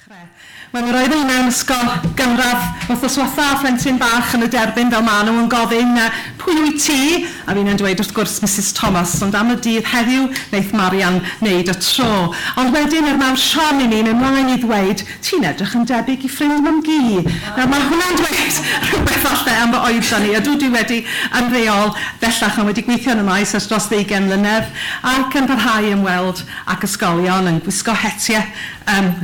dechrau. Wel, mi roeddwn i mewn ysgol gynradd wrth oswatha phlentyn bach yn y derbyn fel maen nhw yn gofyn pwy wyt ti? A fi'n dweud wrth gwrs Mrs Thomas, ond am y dydd heddiw wneith Marian wneud y tro. Ond wedyn mawr siom i mi ymlaen i ddweud, ti'n edrych yn debyg i ffrind mam gi. Nawr mae hwnna'n dweud rhywbeth falle am fy oedran ni, a dwi wedi yn reol bellach yn wedi gweithio yn y maes ers dros 20 mlynedd ac yn parhau ymweld ac ysgolion yn gwisgo hetiau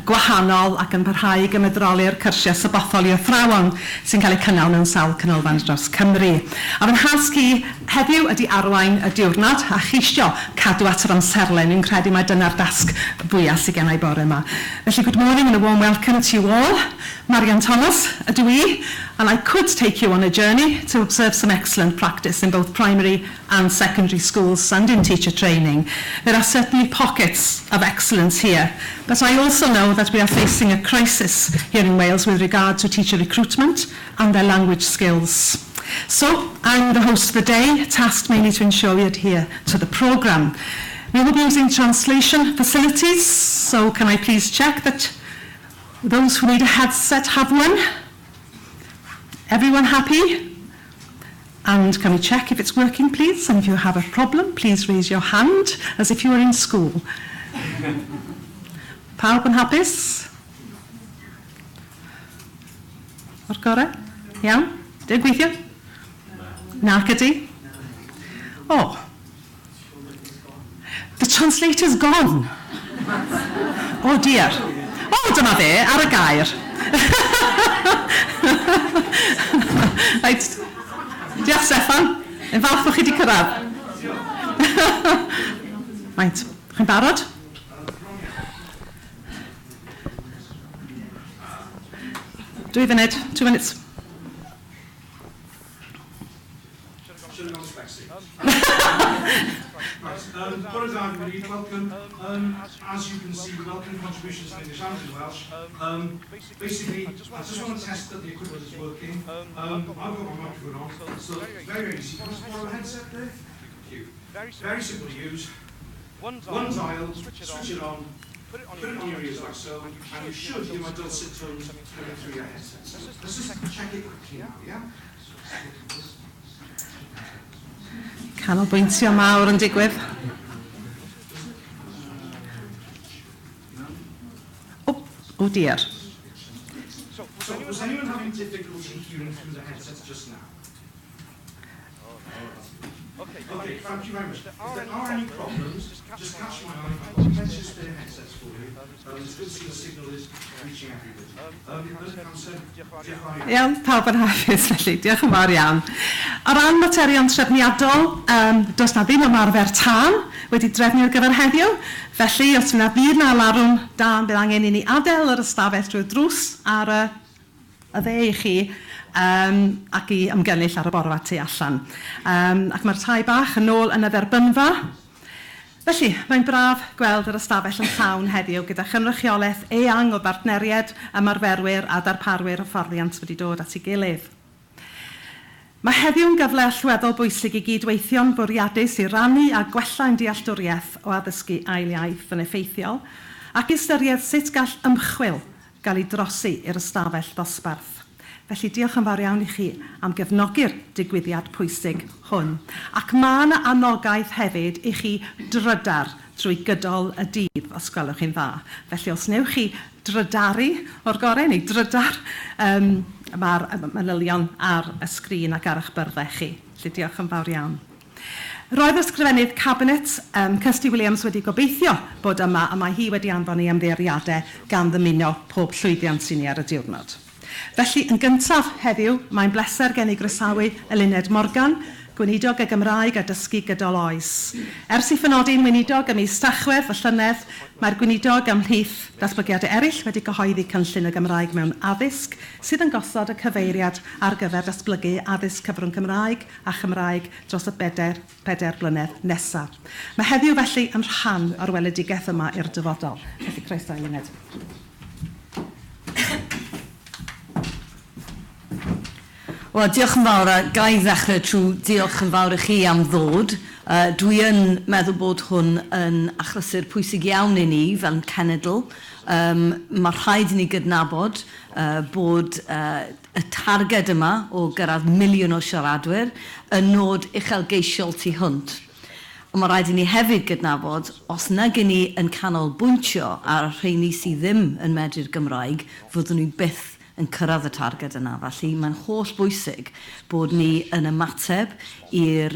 gwahanol ac yn parhau i gymedroli'r cyrsiau sybothol i athrawon sy'n cael eu cynnal mewn sawl canolfan dros Cymru. A fy nhasg i heddiw ydy arwain y diwrnod a cheisio cadw at yr amserlen. Fi'n credu mai dyna'r dasg fwyaf sydd gen i bore yma. Felly, good morning and a warm welcome to you all. Marian Thomas, ydw i, and I could take you on a journey to observe some excellent practice in both primary and secondary schools and in teacher training. There are certainly pockets of excellence here, but I also know that we are facing a crisis here in Wales with regard to teacher recruitment and their language skills. So, I'm the host of the day, tasked mainly to ensure we adhere to the programme. We will be using translation facilities, so can I please check that those who need a headset have one? Everyone happy? And can we check if it's working, please? And if you have a problem, please raise your hand as if you were in school. Pawb yn hapus? O'r gorau? Iawn? Dwi'n gweithio? Nac ydi? Oh. The translator's gone. Oh dear. Oh, dyma fe, ar y gair. Right. Diolch, Steffan. Yn falch bod chi wedi cyrraedd. Right. Chi'n barod? Dwy funud. 2 minutes. Gweinidog, everybody, welcome. As you can see, we welcome contributions in English and in Welsh. Basically, I just want to test that the equipment is working. I've got my microphone on, so very easy. Can I borrow a headset there? Thank you. Very simple to use. One dial, switch it on, put it on your ears like so, and you should hear my dulcet tones coming through your headsets. Let's just check it quickly now, yeah? Canolbwyntio mawr yn digwydd. Oh dear. So, was anyone having difficulty hearing through the headsets just now? Okay, thank you very much. If there are any problems, just catch my eye. I've got plenty of spare headsets for you. It's good to see the signal is reaching everybody. Iawn, pawb yn hapus felly. Diolch yn fawr iawn. O ran materion trefniadol, does na ddim ymarfer tân wedi drefnu ar gyfer heddiw. Felly, os yna fydd na larwm da, bydd angen i ni adael yr ystafell drwy'r drws ar y dde i chi ac i ymgynnull ar y borfa tu allan. Ac mae'r tai bach yn ôl yn y dderbynfa. Felly, mae'n braf gweld yr ystafell yn llawn heddiw gyda chynrychiolaeth eang o bartneriaid, ymarferwyr a darparwyr hyfforddiant wedi dod at ei gilydd. Mae heddiw'n gyfle allweddol bwysig i gydweithio'n bwriadus i rannu a gwellau'n dealltwriaeth o addysgu ail iaith yn effeithiol ac ystyried sut gall ymchwil gael ei drosi i'r ystafell ddosbarth. Felly diolch yn fawr iawn i chi am gefnogi'r digwyddiad pwysig hwn. Ac mae yna anogaeth hefyd i chi drydar drwy gydol y dydd, os gwelwch chi'n dda. Felly os newch chi drydaru o'r gorau neu drydar, mae'r manylion ar y sgrin ac ar eich byrddau chi. Felly diolch yn fawr iawn. Roedd ysgrifennydd Cabinet Kirsty Williams wedi gobeithio bod yma a mae hi wedi anfon ei ymddeiriadau gan ddymuno pob llwyddiant sy'n ni ar y diwrnod. Felly, yn gyntaf heddiw, mae'n bleser gen i groesawu Eluned Morgan, Gweinidog y Gymraeg a Dysgu Gydol oes. Ers i ffynodi'n Gweinidog ym mis Tachwedd y llynedd, mae'r Gweinidog ymhlith datblygiadau eraill wedi cyhoeddi cynllun y Gymraeg mewn addysg, sydd yn gosod y cyfeiriad ar gyfer datblygu addysg cyfrwng Cymraeg a Chymraeg dros y 4 blynedd nesaf. Mae heddiw felly yn rhan o'r weledigaeth yma i'r dyfodol. Felly, croeso Eluned. Wel, diolch yn fawr, a ga i ddechrau trwy diolch yn fawr i chi am ddod. Dwi yn meddwl bod hwn yn achlysur pwysig iawn i ni fel cenedl. Mae rhaid i ni gydnabod bod y targed yma o gyrraedd miliwn o siaradwyr yn nod uchelgeisiol tu hwnt. Ond mae rhaid i ni hefyd gydnabod, os nag i ni yn canolbwyntio ar rheini sydd ddim yn medru'r Gymraeg, fyddwn ni byth yn cyrraedd y targed yna. Felly mae'n holl bwysig bod ni yn ymateb i'r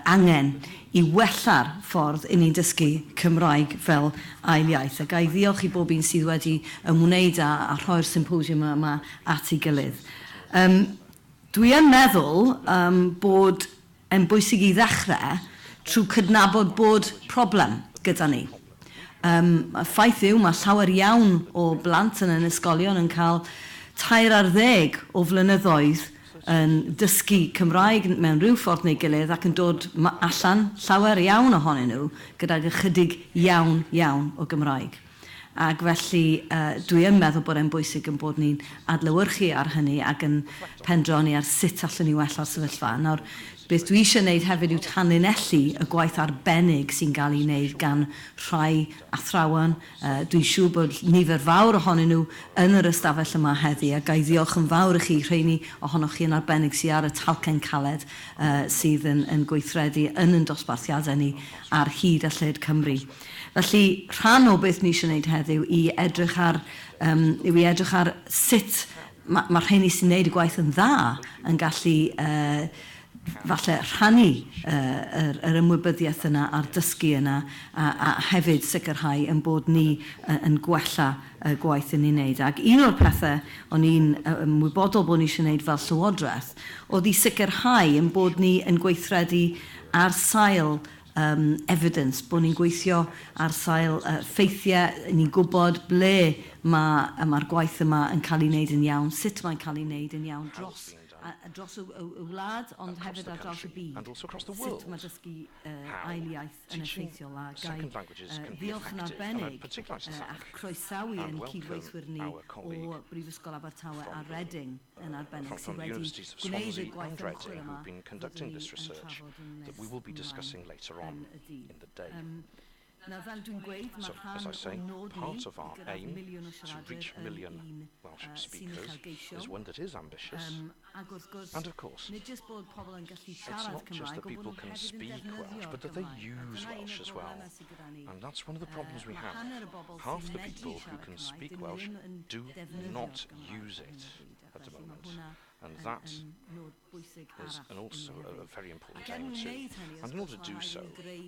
angen i wella'r ffordd i ni'n dysgu Cymraeg fel ail iaith. A ga i ddiolch i bob un sydd wedi ymwneud a rhoi'r symposiwm yma at ei gilydd. Dwi yn meddwl bod yn bwysig i ddechrau trwy cydnabod bod problem gyda ni. Y ffaith yw, mae llawer iawn o blant yn ysgolion yn cael 3 o flynyddoedd yn dysgu Cymraeg mewn rhyw ffordd neu gilydd ac yn dod allan llawer iawn ohonyn nhw gyda'r ychydig iawn o Gymraeg. Ac felly dwi yn meddwl bod e'n bwysig yn bod ni'n adlewyrchu ar hynny ac yn pendroni ar sut allan ni wella'r sefyllfa. Nawr, beth dwi eisiau gwneud hefyd yw tanlinellu y gwaith arbennig sy'n cael ei wneud gan rhai athrawon. Dwi'n siŵr bod nifer fawr ohonyn nhw yn yr ystafell yma heddi, a ga i ddiolch yn fawr i chi, rheini ohonoch chi yn arbennig sydd ar y talcen caled sydd yn gweithredu yn dosbarthiadau ni ar hyd a lled Cymru. Felly, rhan o beth ni eisiau gwneud heddiw i edrych ar sut mae rheini sy'n gwneud y gwaith yn dda yn gallu falle rhannu yr ymwybyddiaeth yna a'r dysgu yna a hefyd sicrhau yn bod ni yn gwella y gwaith yn ei wneud. Ac un o'r pethau o'n i'n ymwybodol bod ni eisiau gwneud fel llywodraeth oedd i sicrhau yn bod ni yn gweithredu ar sail evidence, bod ni'n gweithio ar sail ffeithiau, ni'n gwybod ble mae'r gwaith yma yn cael ei wneud yn iawn, sut mae'n cael ei wneud yn iawn dros y wlad, ond hefyd ar draws y byd. Sut mae dysgu ail iaith yn effeithiol a gai ddiolch yn arbennig ac croesawu yn cydweithwyr ni o Prifysgol Abertawe a Reading yn arbennig sydd wedi gwneud y gwaith ymchwil yma yn trafod yn y dydd. Now, fel dwi'n gweud, mae rhan o'n nod ni gyda'r miliwn o siaradwyr yn Welsh speakers is one that is ambitious. And of course, it's not just that people can speak Welsh, but that they use Welsh as well. And that's one of the problems we have. Half the people who can speak Welsh do not use it at the moment. And that is also a very important thing too. And in order to do so,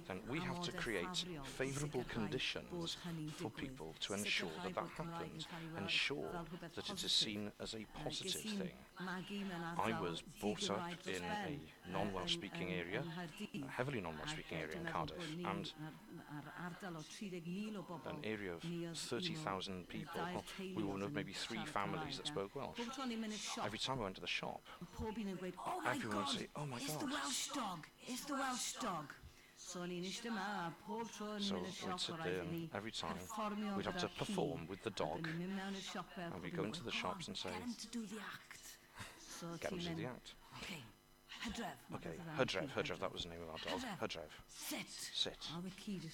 then we have to create favourable conditions for people to ensure that that happens, ensure that it is seen as a positive thing. I was brought up in a non-Welsh speaking area, a heavily non-Welsh speaking area in Cardiff, and an area of 30,000 people. Well, we were one of maybe 3 families that spoke Welsh. Every time I went to the shop, everyone would say, "Oh my God, it's the Welsh dog, it's the Welsh dog." So we'd sit there and every time we'd have to perform with the dog, and we'd go into the shops and say, "Get him to do the act." "Get him to do the act." Okay, Hydref. Okay, Hydref, that was the name of our dog. Hydref. Sit.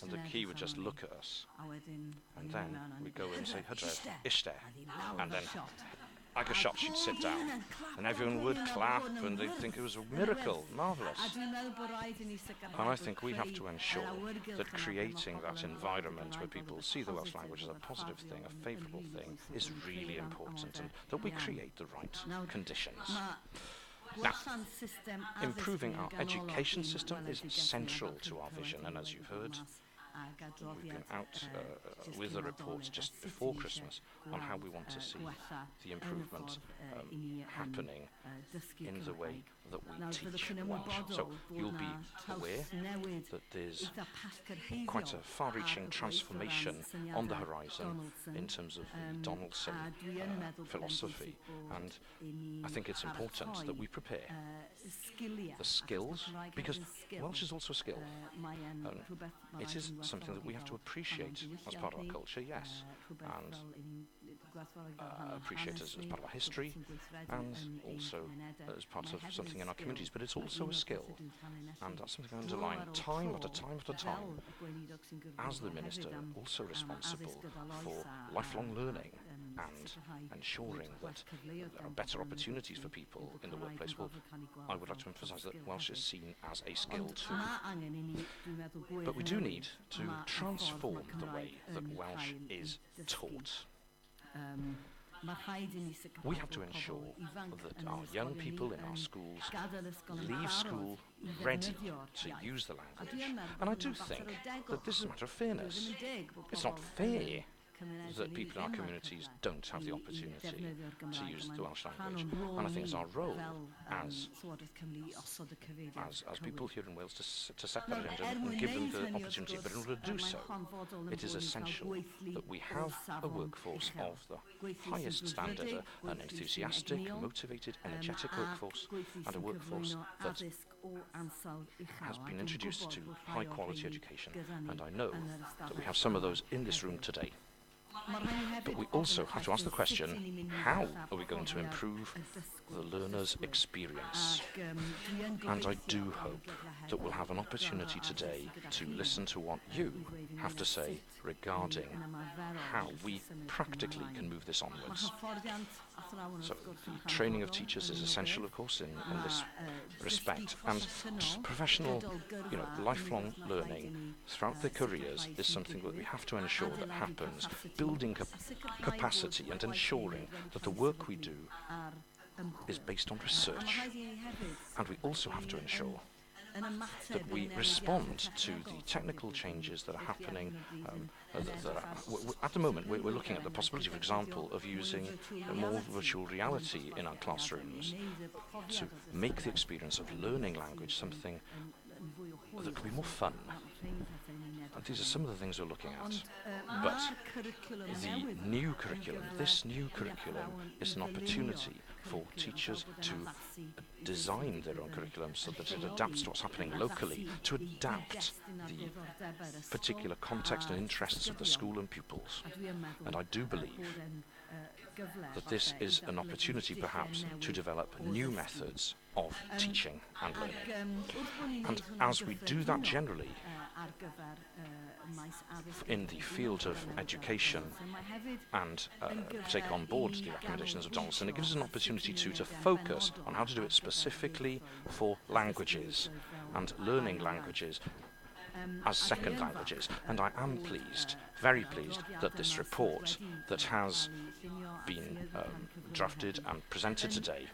And the key would just look at us. And then we'd go and say, "Hydref, Ishte." And then, like a shot, she'd sit down. And everyone would clap and they'd think it was a miracle, marvellous. And I think we have to ensure that creating that environment where people see the Welsh language as a positive thing, a favourable thing, is really important, and that we create the right conditions. Now, improving our education system is central to our vision, and as you've heard, we've been out with a report just before Christmas on how we want to see the improvement happening in the way that we teach Welsh. So you'll be aware that there's quite a far-reaching transformation on the horizon in terms of the Donaldson philosophy, and I think it's important that we prepare the skills, because Welsh is also a skill. It is something that we have to appreciate as part of our culture, yes, and appreciate as part of our history and also as part of something in our communities, but it's also a skill, and that's something I underline time after time after time. As the Minister, also responsible for lifelong learning and ensuring that there are better opportunities for people in the workplace. Well, I would like to emphasise that Welsh is seen as a skill too. But we do need to transform the way that Welsh is taught. We have to ensure that our young people in our schools leave school ready to use the language. And I do think that this is a matter of fairness. It's not fair that people in our communities don't have the opportunity to use the Welsh language. And I think it's our role as people here in Wales to set that agenda and give them the opportunity. But in order to do so, it is essential that we have a workforce of the highest standard, an enthusiastic, motivated, energetic workforce, and a workforce that has been introduced to high-quality education. And I know that we have some of those in this room today. But we also have to ask the question, how are we going to improve the learner's experience? And I do hope that we'll have an opportunity today to listen to what you have to say regarding how we practically can move this onwards. So the training of teachers is essential, of course, in this respect. And professional, lifelong learning throughout their careers is something that we have to ensure that happens, building capacity and ensuring that the work we do is based on research. And we also have to ensure that we respond to the technical changes that are happening. At the moment, we're looking at the possibility, for example, of using more virtual reality in our classrooms to make the experience of learning language something that can be more fun. And these are some of the things we're looking at. But the new curriculum, this new curriculum, is an opportunity for teachers to design their own curriculum so that it adapts to what's happening locally, to adapt the particular context and interests of the school and pupils. And I do believe that this is an opportunity perhaps to develop new methods of teaching and learning. And as we do that generally in the field of education and take on board the recommendations of Donaldson, it gives us an opportunity to focus on how to do it specifically for languages and learning languages as second languages. And I am pleased, very pleased, that this report that has been drafted and presented today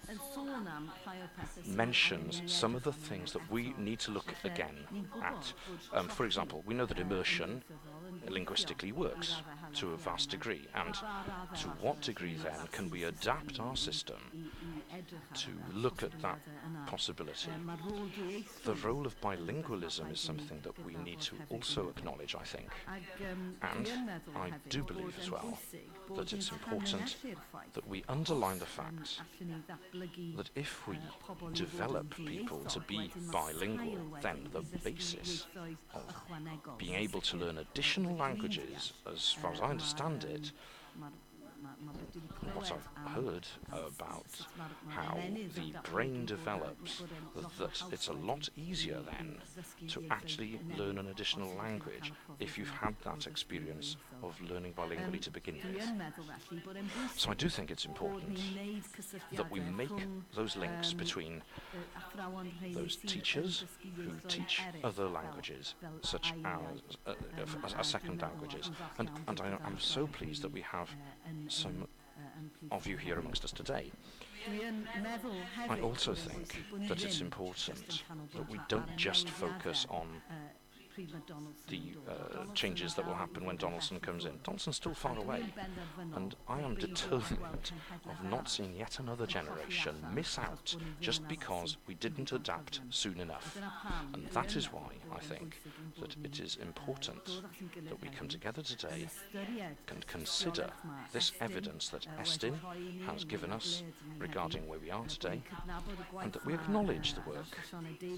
mentions some of the things that we need to look again at. For example, we know that immersion linguistically works to a vast degree, and to what degree then can we adapt our system to look at that possibility? The role of bilingualism is something that we need to also acknowledge, I think. And I do believe as well that it's important that we underline the fact that if we develop people to be bilingual, then the basis of being able to learn additional languages, as far as I understand it, what I've heard about how the brain develops, that it's a lot easier then to actually learn an additional language if you've had that experience of learning bilingually to begin with. So I do think it's important that we make those links between those teachers who teach other languages, such as second languages. And I'm so pleased that we have some of you here amongst us today. I also think that it's important that we don't just focus on the changes that will happen when Donaldson comes in. Donaldson's still far away, and I am determined of not seeing yet another generation miss out just because we didn't adapt soon enough. And that is why I think that it is important that we come together today and consider this evidence that Estyn has given us regarding where we are today, and that we acknowledge the work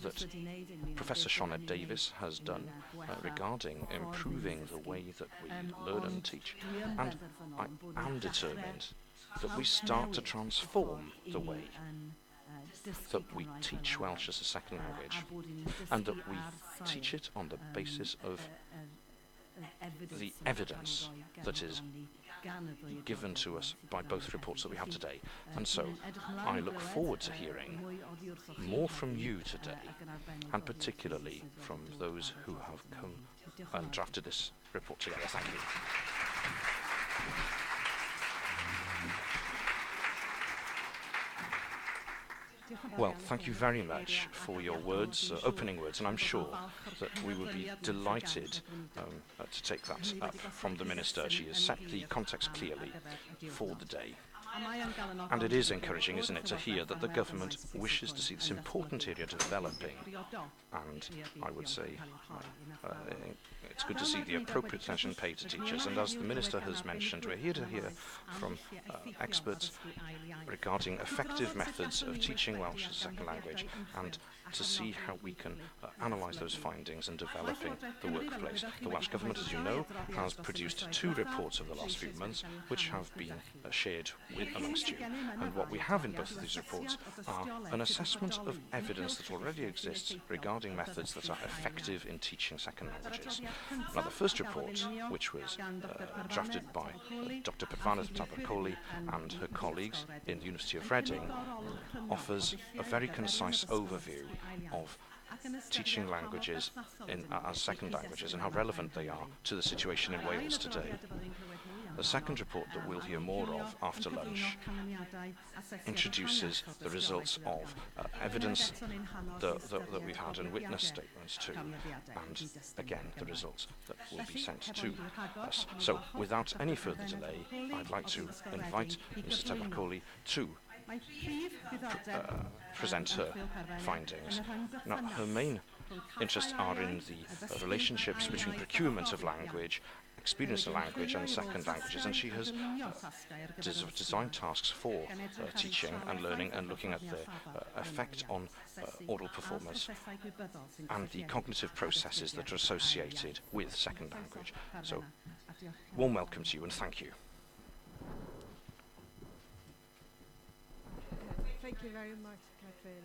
that Professor Sioned Davies has done regarding improving the way that we learn and teach. And I am determined that we start to transform the way that we teach Welsh as a second language, and that we teach it on the basis of the evidence that is given to us by both reports that we have today. And so I look forward to hearing more from you today, and particularly from those who have come and drafted this report together. Thank you. Well, thank you very much for your words, opening words, and I'm sure that we would be delighted to take that up from the Minister. She has set the context clearly for the day. And it is encouraging, isn't it, to hear that the government wishes to see this important area developing. And I would say it's good to see the appropriate attention paid to teachers. And as the Minister has mentioned, we're here to hear from experts regarding effective methods of teaching Welsh as a second language, and to see how we can analyse those findings and developing the workplace. The Welsh Government, as you know, has produced 2 reports over the last few months, which have been shared amongst you. And what we have in both of these reports are an assessment of evidence that already exists regarding methods that are effective in teaching second languages. Now, the first report, which was drafted by Dr. Parvaneh Tavikoli and her colleagues in the University of Reading, offers a very concise overview of teaching languages as second languages and how relevant they are to the situation in Wales today. The second report that we'll hear more of after lunch introduces the results of evidence that we've had and witness statements too, and again the results that will be sent to us. So without any further delay, I'd like to invite Mrs. Tavikoli to present her findings. Now, her main interests are in the relationships between procurement of language, experience of language and second languages, and she has designed tasks for teaching and learning and looking at the effect on oral performance and the cognitive processes that are associated with second language. So, warm welcome to you and thank you. Thank you very much, Catherine.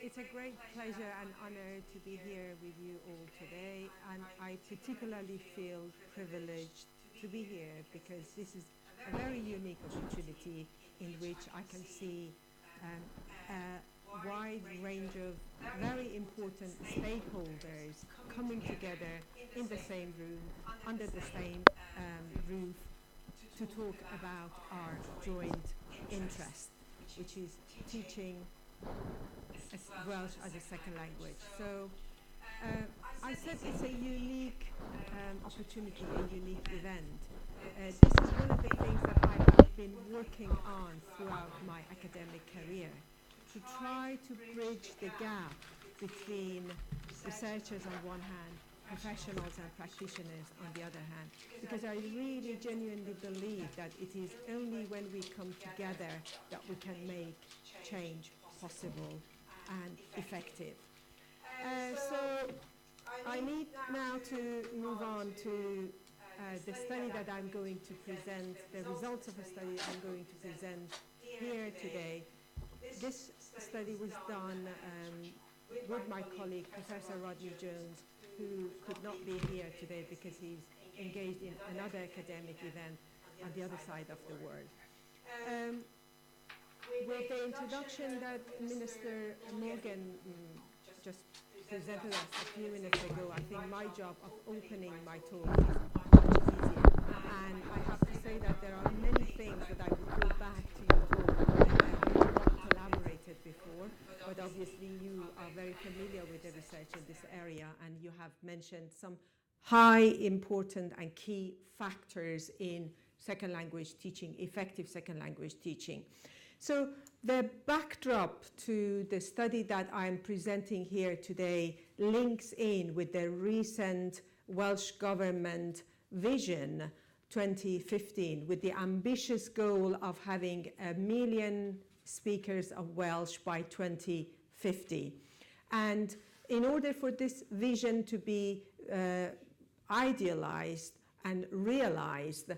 It's a great pleasure and honor to be here with you all today, and I particularly feel privileged to be here because this is a very unique opportunity in which I can see a wide range of very important stakeholders coming together in the same room, under the same roof, to talk about our joint interest, which is teaching Welsh as a second language. So I said it's a unique opportunity, a unique event. This is one of the things that I have been working on throughout my academic career, to try to bridge the gap between researchers on one hand, professionals and practitioners on the other hand, because I really genuinely believe that it is only when we come together that we can make change possible and effective. So I need now to move on to the study that I'm going to present, the results of a study I'm going to present here today. This study was done with my colleague, Professor Rodney Jones, who could not be here today because he's engaged in another academic event on the other side of the world. With the introduction that Minister Morgan just presented us a few minutes ago, I think my job of opening my talk is much easier. And I have to say that there are many things that I would go back to your talk which were not collaborated before, but obviously you are very familiar with the research in this area, and you have mentioned some high important and key factors in second language teaching, effective second language teaching. So the backdrop to the study that I'm presenting here today links in with the recent Welsh Government Vision 2015, with the ambitious goal of having 1 million speakers of Welsh by 2050. And in order for this vision to be idealized and realized,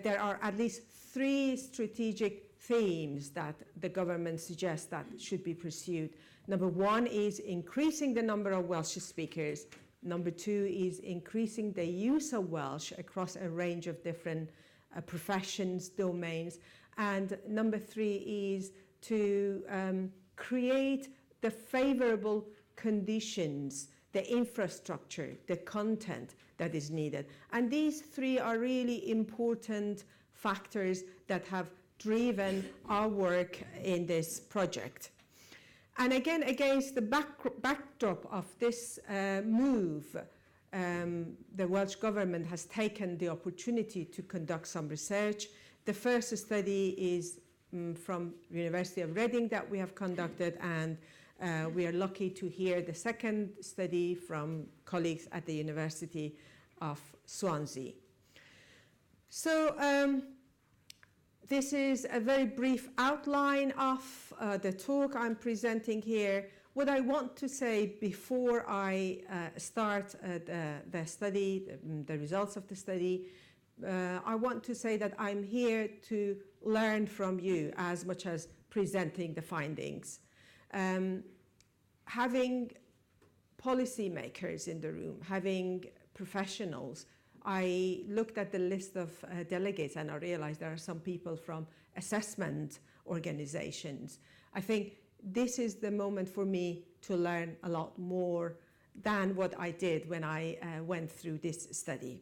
there are at least 3 strategic themes that the government suggests that should be pursued. Number 1 is increasing the number of Welsh speakers. Number 2 is increasing the use of Welsh across a range of different professions, domains. And number 3 is to create the favorable conditions, the infrastructure, the content that is needed. And these 3 are really important factors that have driven our work in this project. And again, against the backdrop of this move, the Welsh government has taken the opportunity to conduct some research. The first study is from University of Reading that we have conducted, and we are lucky to hear the second study from colleagues at the University of Swansea. So this is a very brief outline of the talk I'm presenting here. What I want to say before I start the study, the results of the study, I want to say that I'm here to learn from you as much as presenting the findings. Having policymakers in the room, having professionals, I looked at the list of delegates and I realized there are some people from assessment organizations. I think this is the moment for me to learn a lot more than what I did when I went through this study.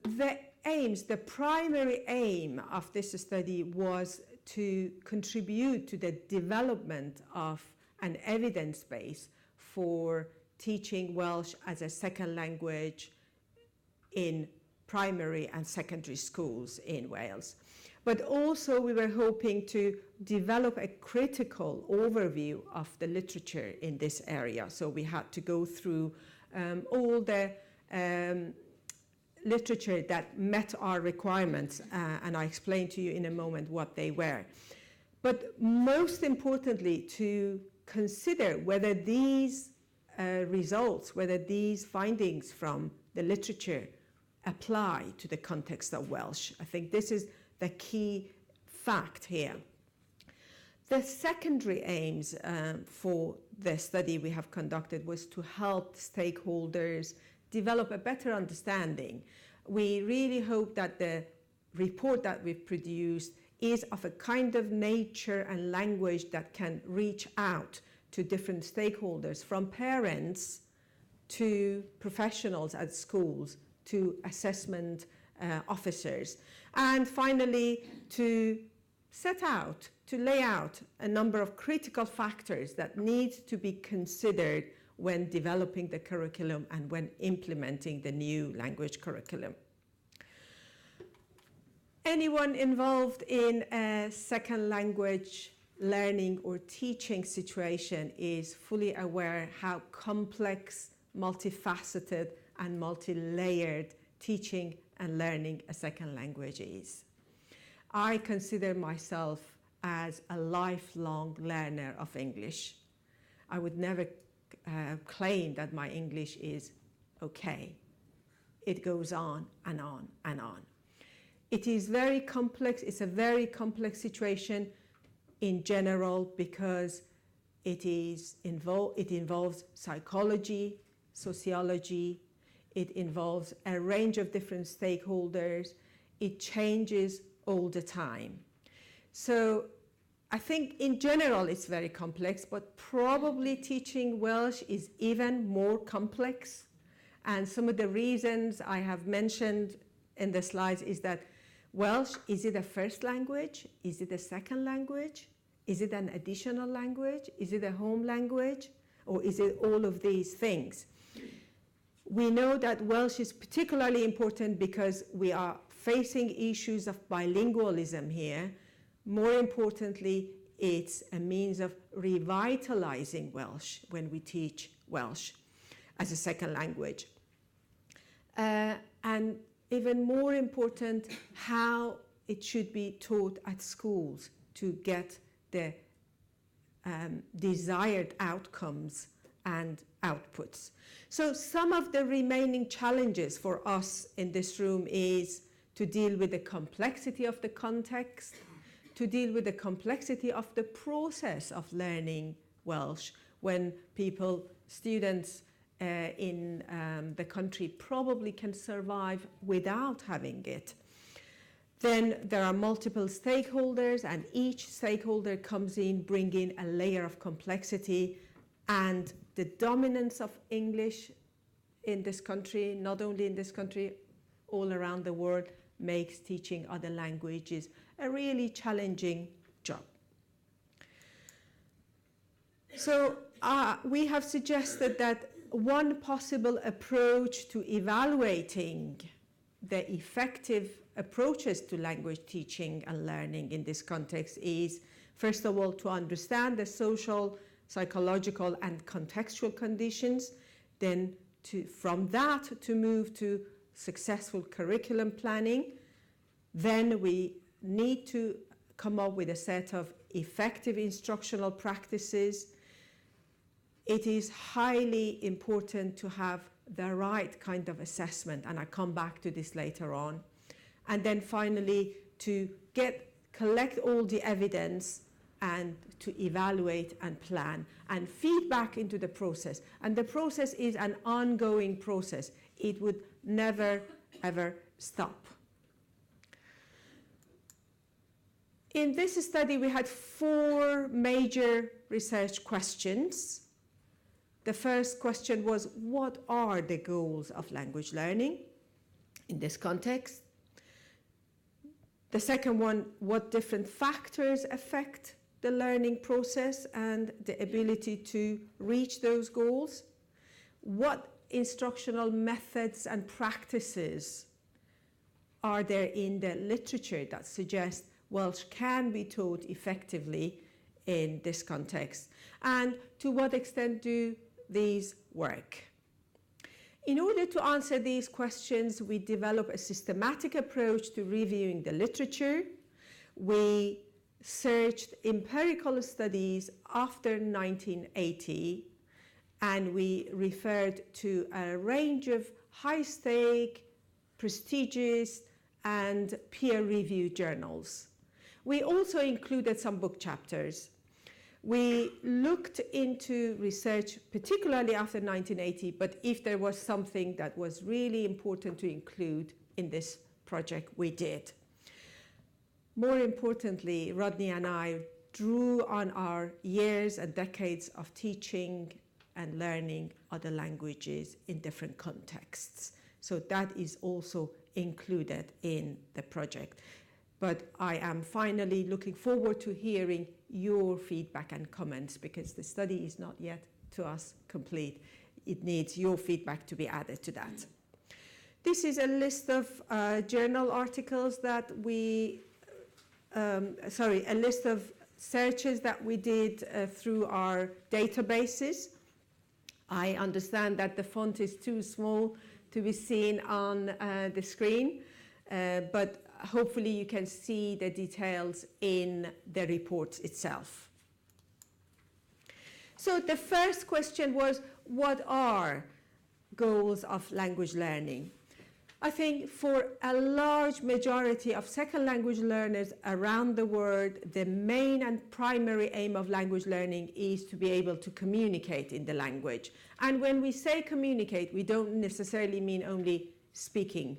The primary aim of this study was to contribute to the development of an evidence base for teaching Welsh as a second language in primary and secondary schools in Wales. But also we were hoping to develop a critical overview of the literature in this area. So we had to go through all the literature that met our requirements, and I explain to you in a moment what they were. But most importantly, to consider whether these results, whether these findings from the literature apply to the context of Welsh. I think this is the key fact here. The secondary aims for the study we have conducted was to help stakeholders develop a better understanding. We really hope that the report that we've produced is of a kind of nature and language that can reach out to different stakeholders, from parents to professionals at schools to assessment officers. And finally, to set out, to lay out a number of critical factors that need to be considered when developing the curriculum and when implementing the new language curriculum. Anyone involved in a second language learning or teaching situation is fully aware how complex, multifaceted, and multi-layered teaching and learning a second language is. I consider myself as a lifelong learner of English. I would never claim that my English is okay. It goes on and on and on. It is very complex. It's a very complex situation in general because it involves psychology, sociology. It involves a range of different stakeholders. It changes all the time. So I think in general it's very complex, but probably teaching Welsh is even more complex. And some of the reasons I have mentioned in the slides is that Welsh, is it a first language? Is it a second language? Is it an additional language? Is it a home language? Or is it all of these things? We know that Welsh is particularly important because we are facing issues of bilingualism here. More importantly, it's a means of revitalizing Welsh when we teach Welsh as a second language. And even more important, how it should be taught at schools to get the desired outcomes and outputs. So some of the remaining challenges for us in this room is to deal with the complexity of the context, to deal with the complexity of the process of learning Welsh when students in the country probably can survive without having it. Then there are multiple stakeholders, and each stakeholder comes in bringing a layer of complexity, and the dominance of English in this country, not only in this country, all around the world, makes teaching other languages a really challenging job. So we have suggested that one possible approach to evaluating the effective approaches to language teaching and learning in this context is, first of all, to understand the social, psychological, and contextual conditions, then from that to move to successful curriculum planning. Then we need to come up with a set of effective instructional practices. It is highly important to have the right kind of assessment, and I'll come back to this later on. And then finally, to collect all the evidence and to evaluate and plan and feed back into the process. And the process is an ongoing process. It would never, ever stop. In this study, we had 4 major research questions. The first question was, what are the goals of language learning in this context? The second one, what different factors affect the learning process and the ability to reach those goals? What instructional methods and practices are there in the literature that suggest Welsh can be taught effectively in this context? And to what extent do these work? In order to answer these questions, we developed a systematic approach to reviewing the literature. We searched empirical studies after 1980, and we referred to a range of high-stake, prestigious, and peer-reviewed journals. We also included some book chapters. We looked into research, particularly after 1980, but if there was something that was really important to include in this project, we did. More importantly, Rodney and I drew on our years and decades of teaching and learning other languages in different contexts. So that is also included in the project. But I am finally looking forward to hearing your feedback and comments, because the study is not yet to us complete. It needs your feedback to be added to that. This is a list of journal articles that we, a list of searches that we did through our databases. I understand that the font is too small to be seen on the screen, but hopefully you can see the details in the report itself. So the first question was, what are goals of language learning? I think for a large majority of second language learners around the world, the main and primary aim of language learning is to be able to communicate in the language. And when we say communicate, we don't necessarily mean only speaking.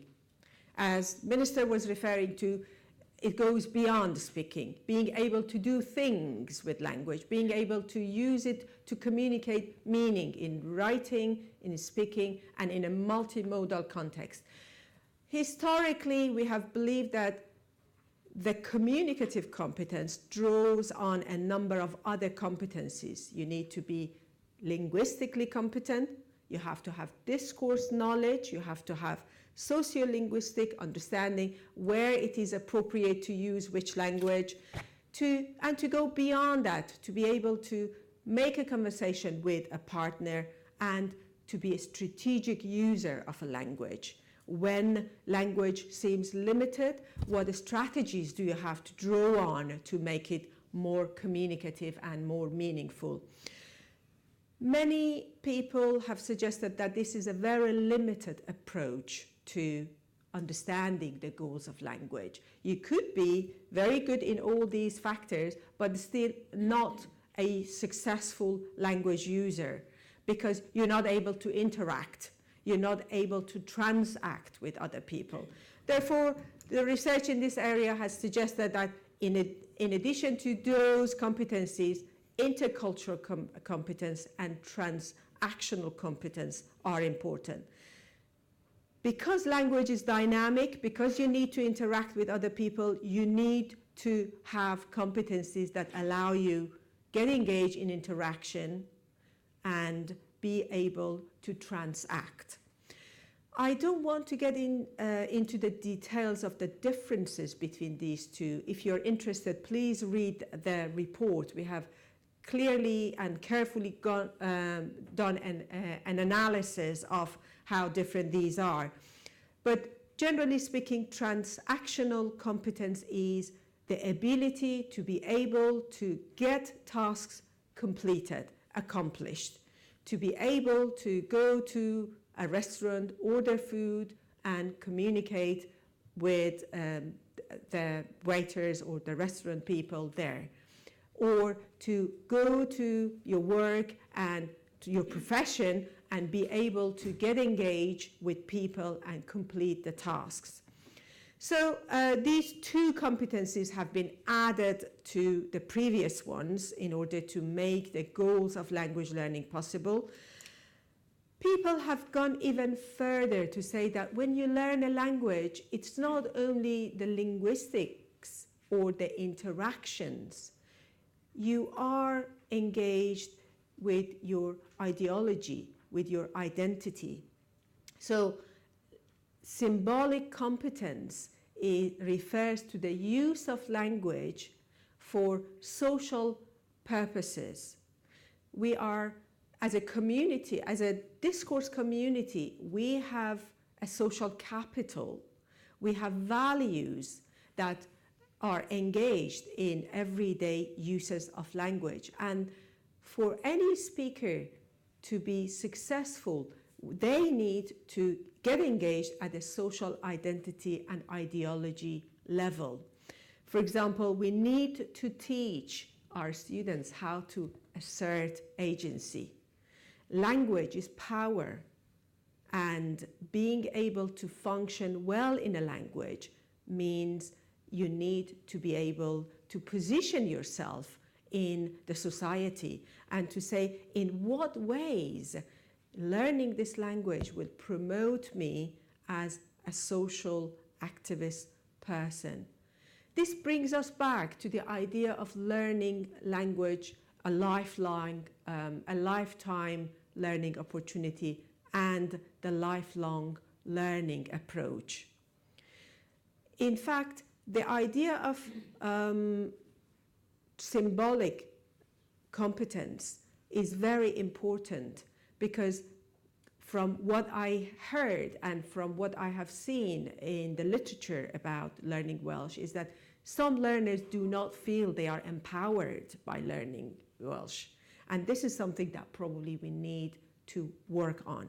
As Minister was referring to, it goes beyond speaking, being able to do things with language, being able to use it to communicate meaning in writing, in speaking, and in a multimodal context. Historically, we have believed that the communicative competence draws on a number of other competencies. You need to be linguistically competent, you have to have discourse knowledge, you have to have sociolinguistic understanding where it is appropriate to use which language, and to go beyond that, to be able to make a conversation with a partner and to be a strategic user of a language. When language seems limited, what strategies do you have to draw on to make it more communicative and more meaningful. Many people have suggested that this is a very limited approach to understanding the goals of language. You could be very good in all these factors, but still not a successful language user because you're not able to interact, you're not able to transact with other people. Therefore, the research in this area has suggested that in addition to those competencies, intercultural competence and transactional competence are important. Because language is dynamic, because you need to interact with other people, you need to have competencies that allow you get engaged in interaction and be able to transact. I don't want to get into the details of the differences between these two. If you're interested, please read the report. We have clearly and carefully done an analysis of how different these are. But generally speaking, transactional competence is the ability to be able to get tasks completed, accomplished, to be able to go to a restaurant, order food, and communicate with the waiters or the restaurant people there, or to go to your work and to your profession and be able to get engaged with people and complete the tasks. So these two competencies have been added to the previous ones in order to make the goals of language learning possible. People have gone even further to say that when you learn a language, it's not only the linguistics or the interactions. You are engaged with your ideology, with your identity. So symbolic competence refers to the use of language for social purposes. We are, as a community, as a discourse community, we have a social capital. We have values that are engaged in everyday uses of language. And for any speaker to be successful, they need to get engaged at a social identity and ideology level. For example, we need to teach our students how to assert agency. Language is power, and being able to function well in a language means you need to be able to position yourself in the society and to say in what ways learning this language will promote me as a social activist person. This brings us back to the idea of learning language, a lifetime learning opportunity, and the lifelong learning approach. In fact, the idea of symbolic competence is very important because from what I heard and from what I have seen in the literature about learning Welsh is that some learners do not feel they are empowered by learning Welsh. And this is something that probably we need to work on.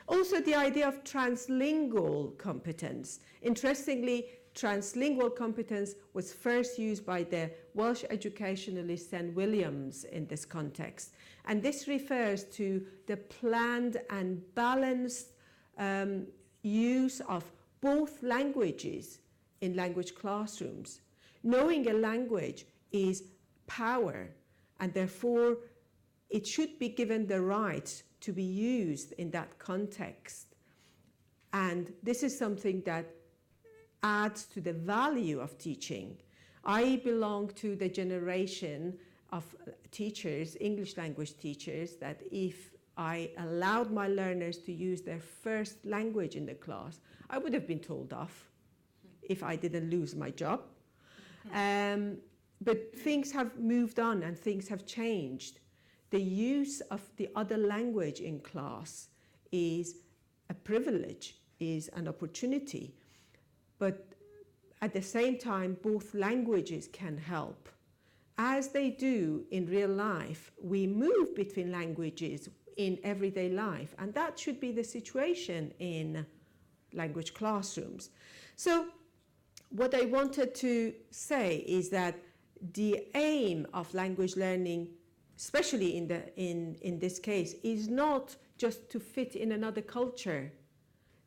Also, the idea of translingual competence. Interestingly, translingual competence was first used by the Welsh educationalist St. Williams in this context. And this refers to the planned and balanced use of both languages in language classrooms. Knowing a language is power, and therefore it should be given the right to be used in that context. And this is something that adds to the value of teaching. I belong to the generation of teachers, English language teachers, that if I allowed my learners to use their first language in the class, I would have been told off if I didn't lose my job. But things have moved on and things have changed. The use of the other language in class is a privilege, is an opportunity. But at the same time, both languages can help. as they do in real life, we move between languages in everyday life, and that should be the situation in language classrooms. So what I wanted to say is that the aim of language learning, especially in this case, is not just to fit in another culture.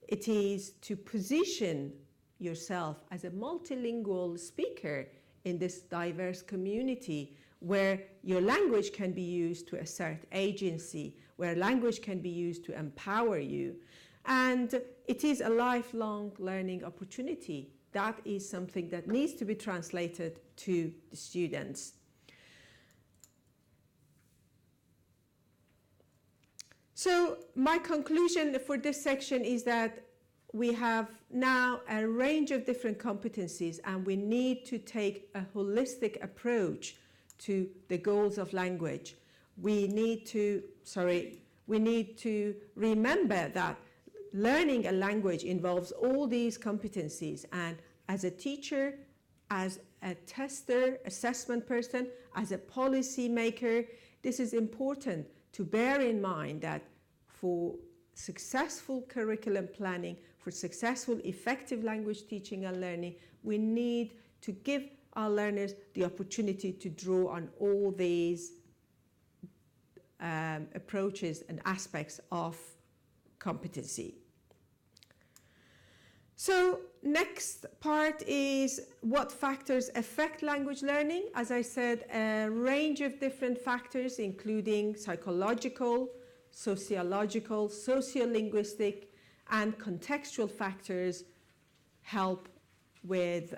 It is to position yourself as a multilingual speaker in this diverse community, where your language can be used to assert agency, where language can be used to empower you. And it is a lifelong learning opportunity. That is something that needs to be translated to the students. So my conclusion for this section is that we have now a range of different competencies, and we need to take a holistic approach to the goals of language. We need to remember that learning a language involves all these competencies, and as a teacher, as a tester, assessment person, as a policy maker, this is important to bear in mind that for successful curriculum planning, for successful effective language teaching and learning, we need to give our learners the opportunity to draw on all these approaches and aspects of competency. So next part is what factors affect language learning. As I said, a range of different factors, including psychological, sociological, sociolinguistic, and contextual factors help with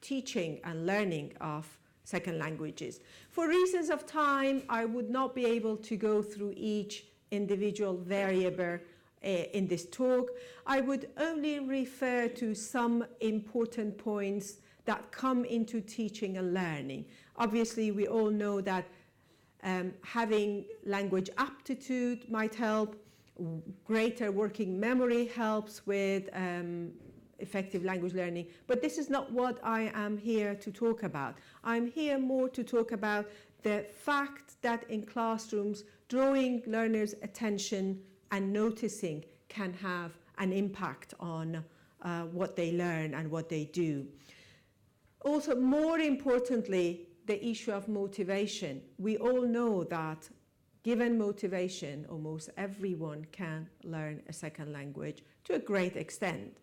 teaching and learning of second languages. For reasons of time, I would not be able to go through each individual variable in this talk. I would only refer to some important points that come into teaching and learning. Obviously, we all know that having language aptitude might help. Greater working memory helps with effective language learning. But this is not what I am here to talk about. I'm here more to talk about the fact that in classrooms, drawing learners' attention and noticing can have an impact on what they learn and what they do. Also, more importantly, the issue of motivation. We all know that given motivation, almost everyone can learn a second language to a great extent.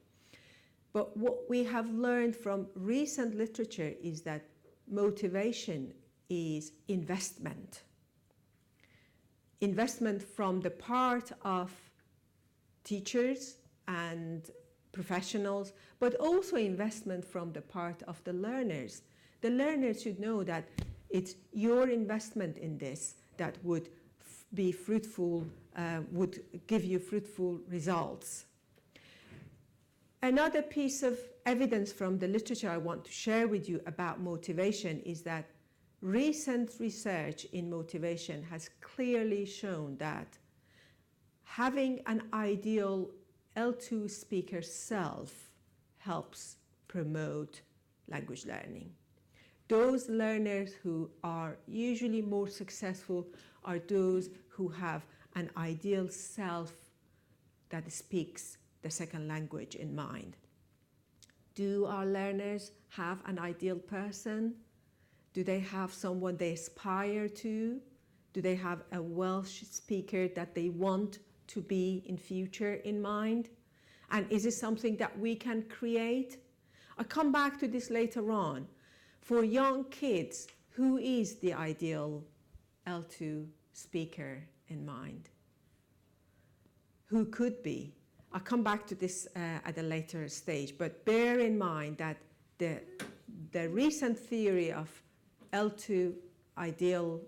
But what we have learned from recent literature is that motivation is investment. Investment from the part of teachers and professionals, but also investment from the part of the learners. The learners should know that it's your investment in this that would be fruitful, would give you fruitful results. Another piece of evidence from the literature I want to share with you about motivation is that recent research in motivation has clearly shown that having an ideal L2 speaker self helps promote language learning. Those learners who are usually more successful are those who have an ideal self that speaks the second language in mind. Do our learners have an ideal person? Do they have someone they aspire to? Do they have a Welsh speaker that they want to be in future in mind? And is it something that we can create? I'll come back to this later on. For young kids, who is the ideal L2 speaker in mind? Who could be? I'll come back to this at a later stage, but bear in mind that the recent theory of L2 ideal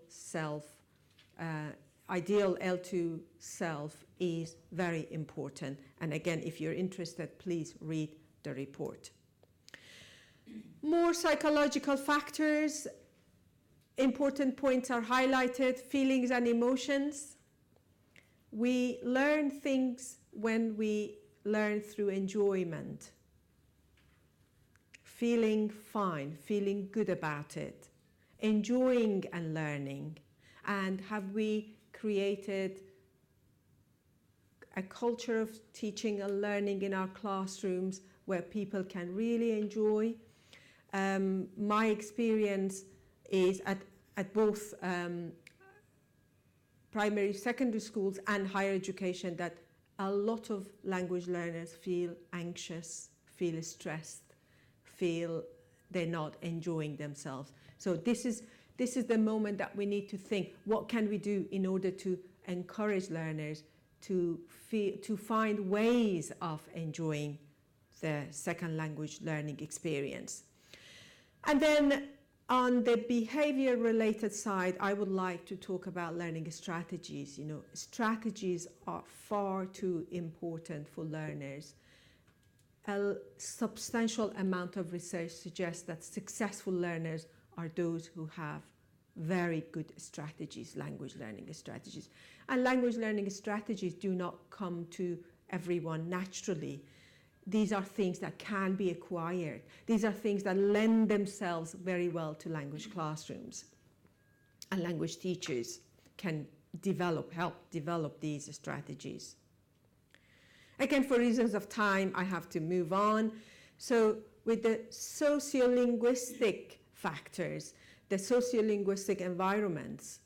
L2 self is very important. And again, if you're interested, please read the report. More psychological factors, important points are highlighted, feelings and emotions. We learn things when we learn through enjoyment. feeling fine, feeling good about it, enjoying and learning? And have we created a culture of teaching and learning in our classrooms where people can really enjoy? My experience is at both primary, secondary schools and higher education that a lot of language learners feel anxious, feel stressed, feel they're not enjoying themselves. So this is the moment that we need to think, what can we do in order to encourage learners to find ways of enjoying the second language learning experience. And then on the behavior related side, I would like to talk about learning strategies. You know, strategies are far too important for learners. A substantial amount of research suggests that successful learners are those who have very good strategies, language learning strategies. And language learning strategies do not come to everyone naturally. These are things that can be acquired. These are things that lend themselves very well to language classrooms. And language teachers can help develop these strategies. Again, for reasons of time, I have to move on. So with the sociolinguistic factors, the sociolinguistic environments,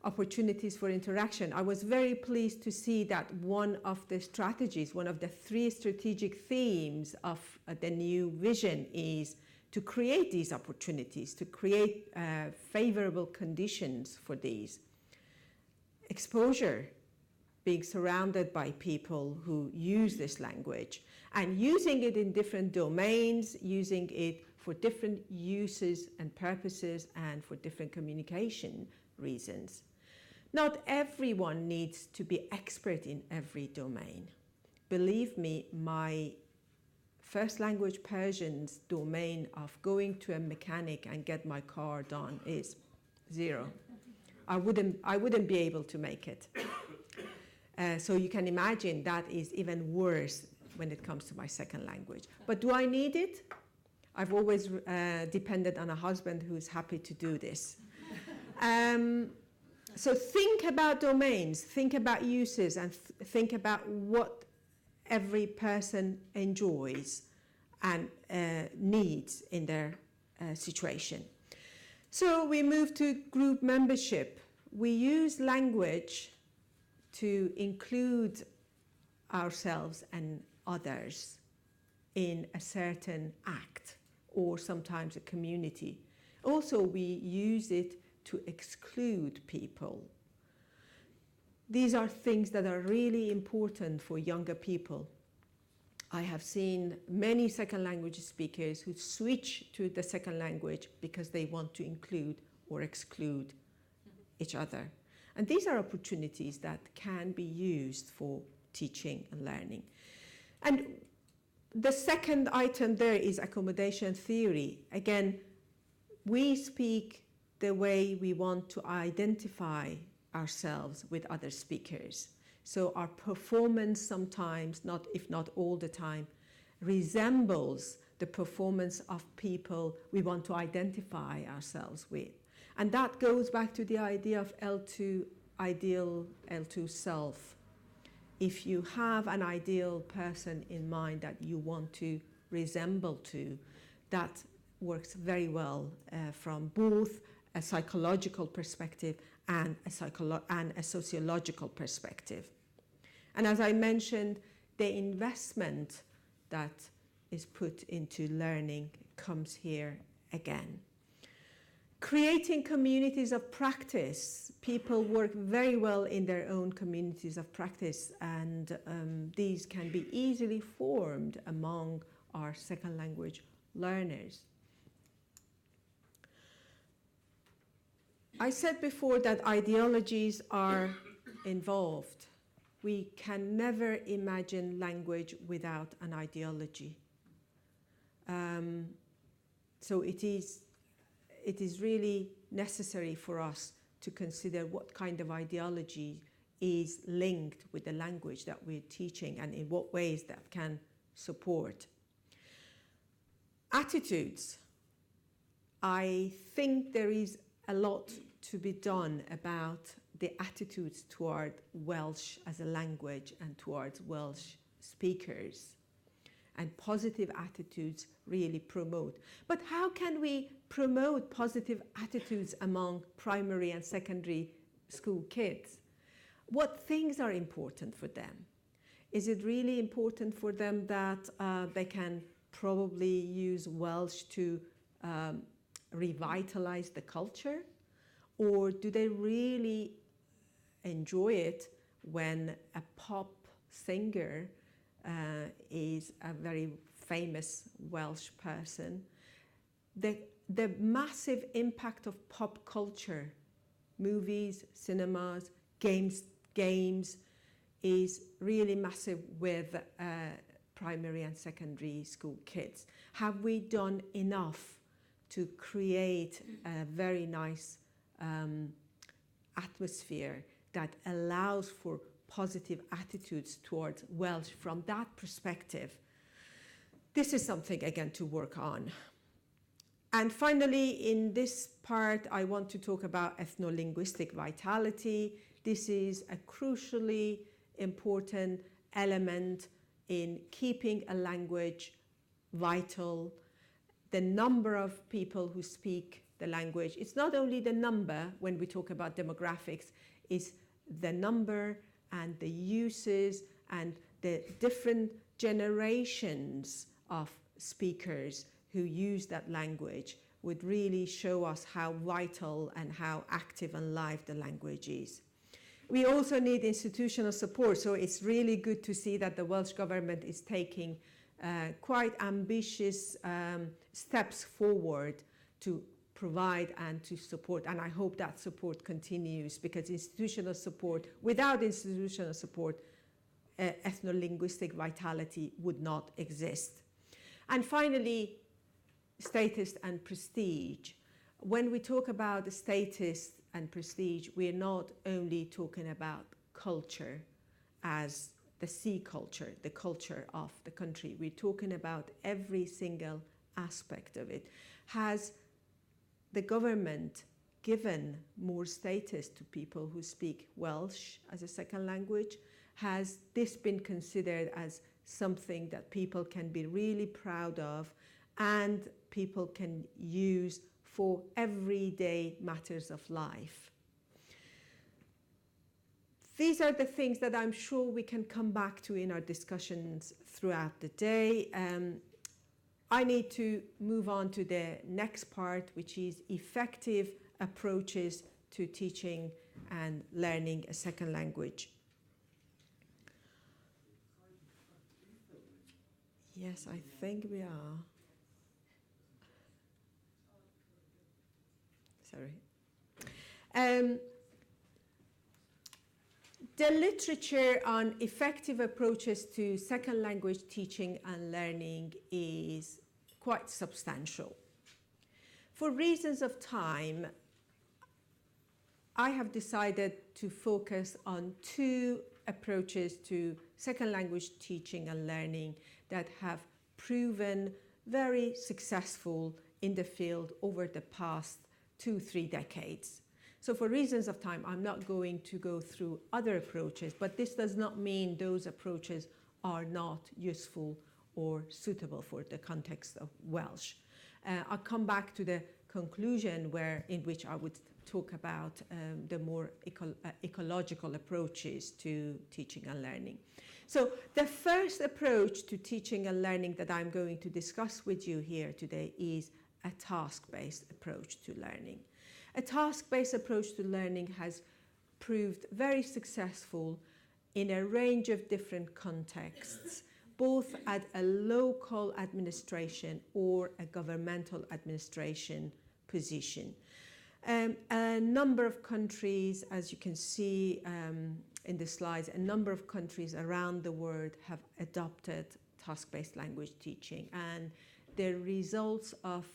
opportunities for interaction, I was very pleased to see that one of the strategies, one of the 3 strategic themes of the new vision is to create these opportunities, to create favorable conditions for these. Exposure, being surrounded by people who use this language and using it in different domains, using it for different uses and purposes and for different communication reasons. Not everyone needs to be expert in every domain. Believe me, my first language Persian's domain of going to a mechanic and get my car done is 0. I wouldn't be able to make it. So you can imagine that is even worse when it comes to my second language. But do I need it? I've always depended on a husband who's happy to do this. So think about domains, think about uses, and think about what every person enjoys and needs in their situation. So we move to group membership. We use language to include ourselves and others in a certain act or sometimes a community. Also, we use it to exclude people. These are things that are really important for younger people. I have seen many second language speakers who switch to the second language because they want to include or exclude each other. And these are opportunities that can be used for teaching and learning. And the second item there is accommodation theory. Again, we speak the way we want to identify ourselves with other speakers. So our performance sometimes, if not all the time, resembles the performance of people we want to identify ourselves with. And that goes back to the idea of L2 ideal, L2 self. If you have an ideal person in mind that you want to resemble to, that works very well from both a psychological perspective and a sociological perspective. And as I mentioned, the investment that is put into learning comes here again. Creating communities of practice. People work very well in their own communities of practice, and these can be easily formed among our second language learners. I said before that ideologies are involved. We can never imagine language without an ideology. So it is really necessary for us to consider what kind of ideology is linked with the language that we're teaching and in what ways that can support. Attitudes. I think there is a lot to be done about the attitudes toward Welsh as a language and towards Welsh speakers. And positive attitudes really promote. But how can we promote positive attitudes among primary and secondary school kids? What things are important for them? Is it really important for them that they can probably use Welsh to revitalize the culture? Or do they really enjoy it when a pop singer is a very famous Welsh person? The massive impact of pop culture, movies, cinemas, games, is really massive with primary and secondary school kids. Have we done enough to create a very nice atmosphere that allows for positive attitudes towards Welsh from that perspective? This is something, again, to work on. And finally, in this part, I want to talk about ethno-linguistic vitality. This is a crucially important element in keeping a language vital. The number of people who speak the language, it's not only the number when we talk about demographics, it's the number and the uses and the different generations of speakers who use that language would really show us how vital and how active and live the language is. We also need institutional support, so it's really good to see that the Welsh Government is taking quite ambitious steps forward to provide and to support, and I hope that support continues, because institutional support, without institutional support, ethno-linguistic vitality would not exist. And finally, status and prestige. When we talk about the status and prestige, we're not only talking about culture as the sea culture, the culture of the country. We're talking about every single aspect of it. Has the government given more status to people who speak Welsh as a second language? Has this been considered as something that people can be really proud of and people can use for everyday matters of life? These are the things that I'm sure we can come back to in our discussions throughout the day. I need to move on to the next part, which is effective approaches to teaching and learning a second language. Yes, I think we are. Sorry. The literature on effective approaches to second language teaching and learning is quite substantial. For reasons of time, I have decided to focus on two approaches to second language teaching and learning that have proven very successful in the field over the past 2-3 decades. So for reasons of time, I'm not going to go through other approaches, but this does not mean those approaches are not useful or suitable for the context of Welsh. I'll come back to the conclusion in which I would talk about the more ecological approaches to teaching and learning. So the first approach to teaching and learning that I'm going to discuss with you here today is a task-based approach to learning. A task-based approach to learning has proved very successful in a range of different contexts, both at a local administration or a governmental administration position. A number of countries, as you can see in the slides, a number of countries around the world have adopted task-based language teaching, and the results of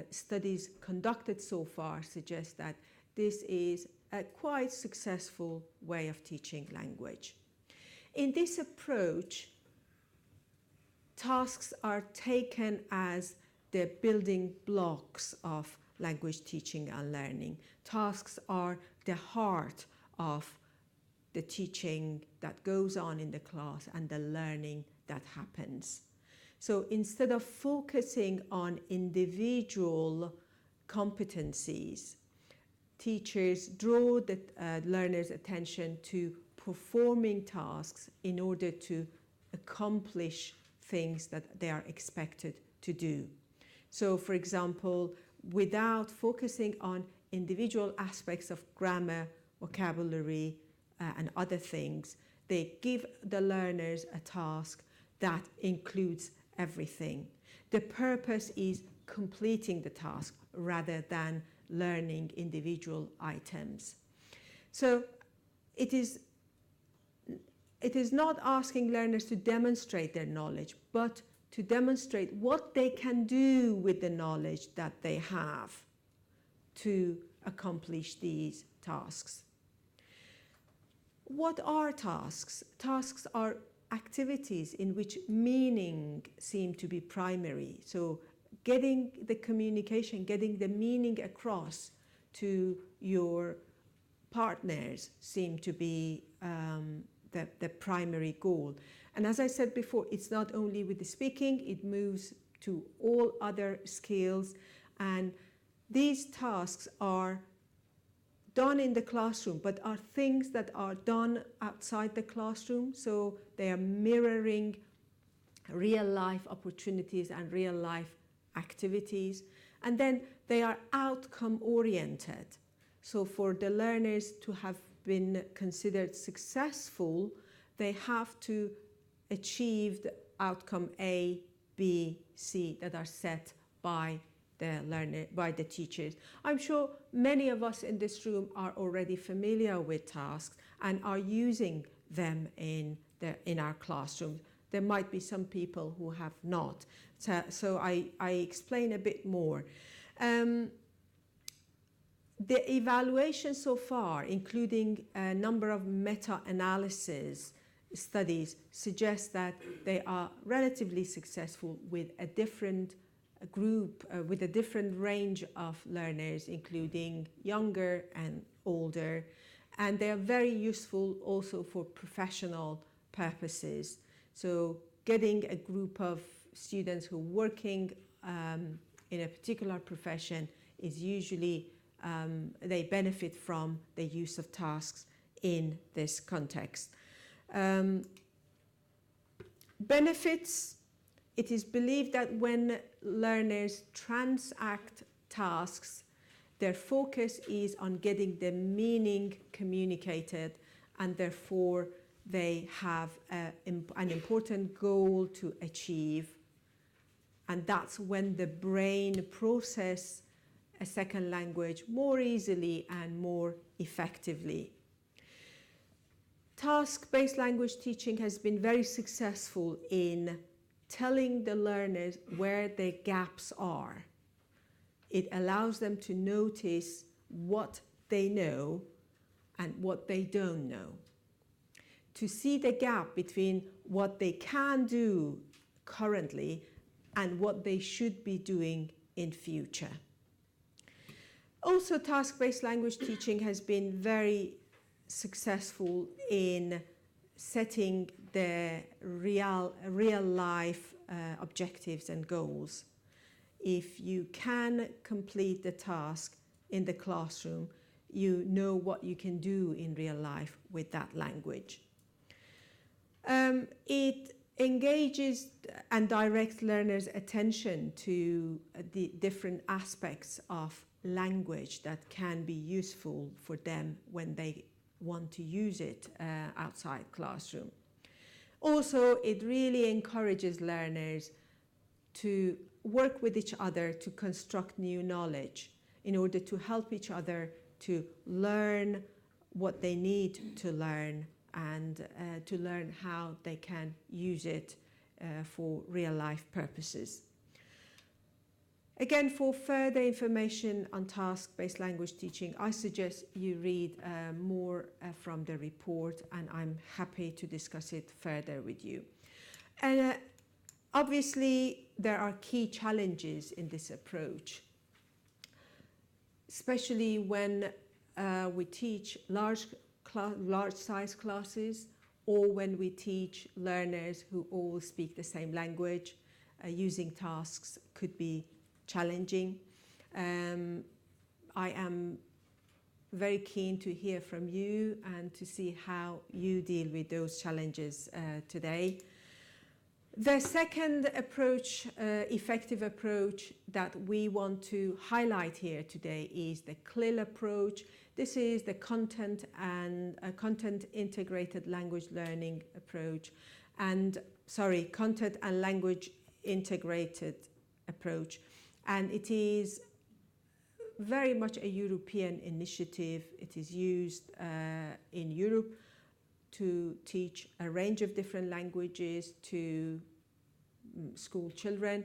studies conducted so far suggest that this is a quite successful way of teaching language. In this approach, tasks are taken as the building blocks of language teaching and learning. Tasks are the heart of the teaching that goes on in the class and the learning that happens. So instead of focusing on individual competencies, teachers draw the learner's attention to performing tasks in order to accomplish things that they are expected to do. So, for example, without focusing on individual aspects of grammar, vocabulary, and other things, they give the learners a task that includes everything. The purpose is completing the task rather than learning individual items. So it is not asking learners to demonstrate their knowledge, but to demonstrate what they can do with the knowledge that they have to accomplish these tasks. What are tasks? Tasks are activities in which meaning seems to be primary. So getting the communication, getting the meaning across to your partners seem to be the primary goal. And as I said before, it's not only with the speaking, it moves to all other skills. And these tasks are done in the classroom, but are things that are done outside the classroom. So they are mirroring real life opportunities and real life activities. And then they are outcome oriented. So for the learners to have been considered successful, they have to achieve the outcome A, B, C that are set by the learner, by the teachers. I'm sure many of us in this room are already familiar with tasks and are using them in our classrooms. There might be some people who have not. So I explain a bit more. The evaluation so far, including a number of meta-analysis studies, suggests that they are relatively successful with a different group, with a different range of learners, including younger and older. And they are very useful also for professional purposes. So getting a group of students who are working in a particular profession is usually they benefit from the use of tasks in this context. Benefits: it is believed that when learners transact tasks, their focus is on getting the meaning communicated, and therefore they have an important goal to achieve. And that's when the brain processes a second language more easily and more effectively. Task-based language teaching has been very successful in telling the learners where their gaps are. It allows them to notice what they know and what they don't know. To see the gap between what they can do currently and what they should be doing in future. Also, task-based language teaching has been very successful in setting the real life objectives and goals. If you can complete the task in the classroom, you know what you can do in real life with that language. It engages and directs learners' attention to the different aspects of language that can be useful for them when they want to use it outside classroom. Also, it really encourages learners to work with each other to construct new knowledge in order to help each other to learn what they need to learn and to learn how they can use it for real-life purposes. Again, for further information on task-based language teaching, I suggest you read more from the report, and I'm happy to discuss it further with you. And Obviously, there are key challenges in this approach, especially when we teach large size classes, or when we teach learners who all speak the same language. Using tasks could be challenging. I am very keen to hear from you and to see how you deal with those challenges today. The second approach, effective approach that we want to highlight here today is the CLIL approach. This is the content integrated language learning approach, content and language integrated approach. And it is very much a European initiative. It is used in Europe to teach a range of different languages to school children.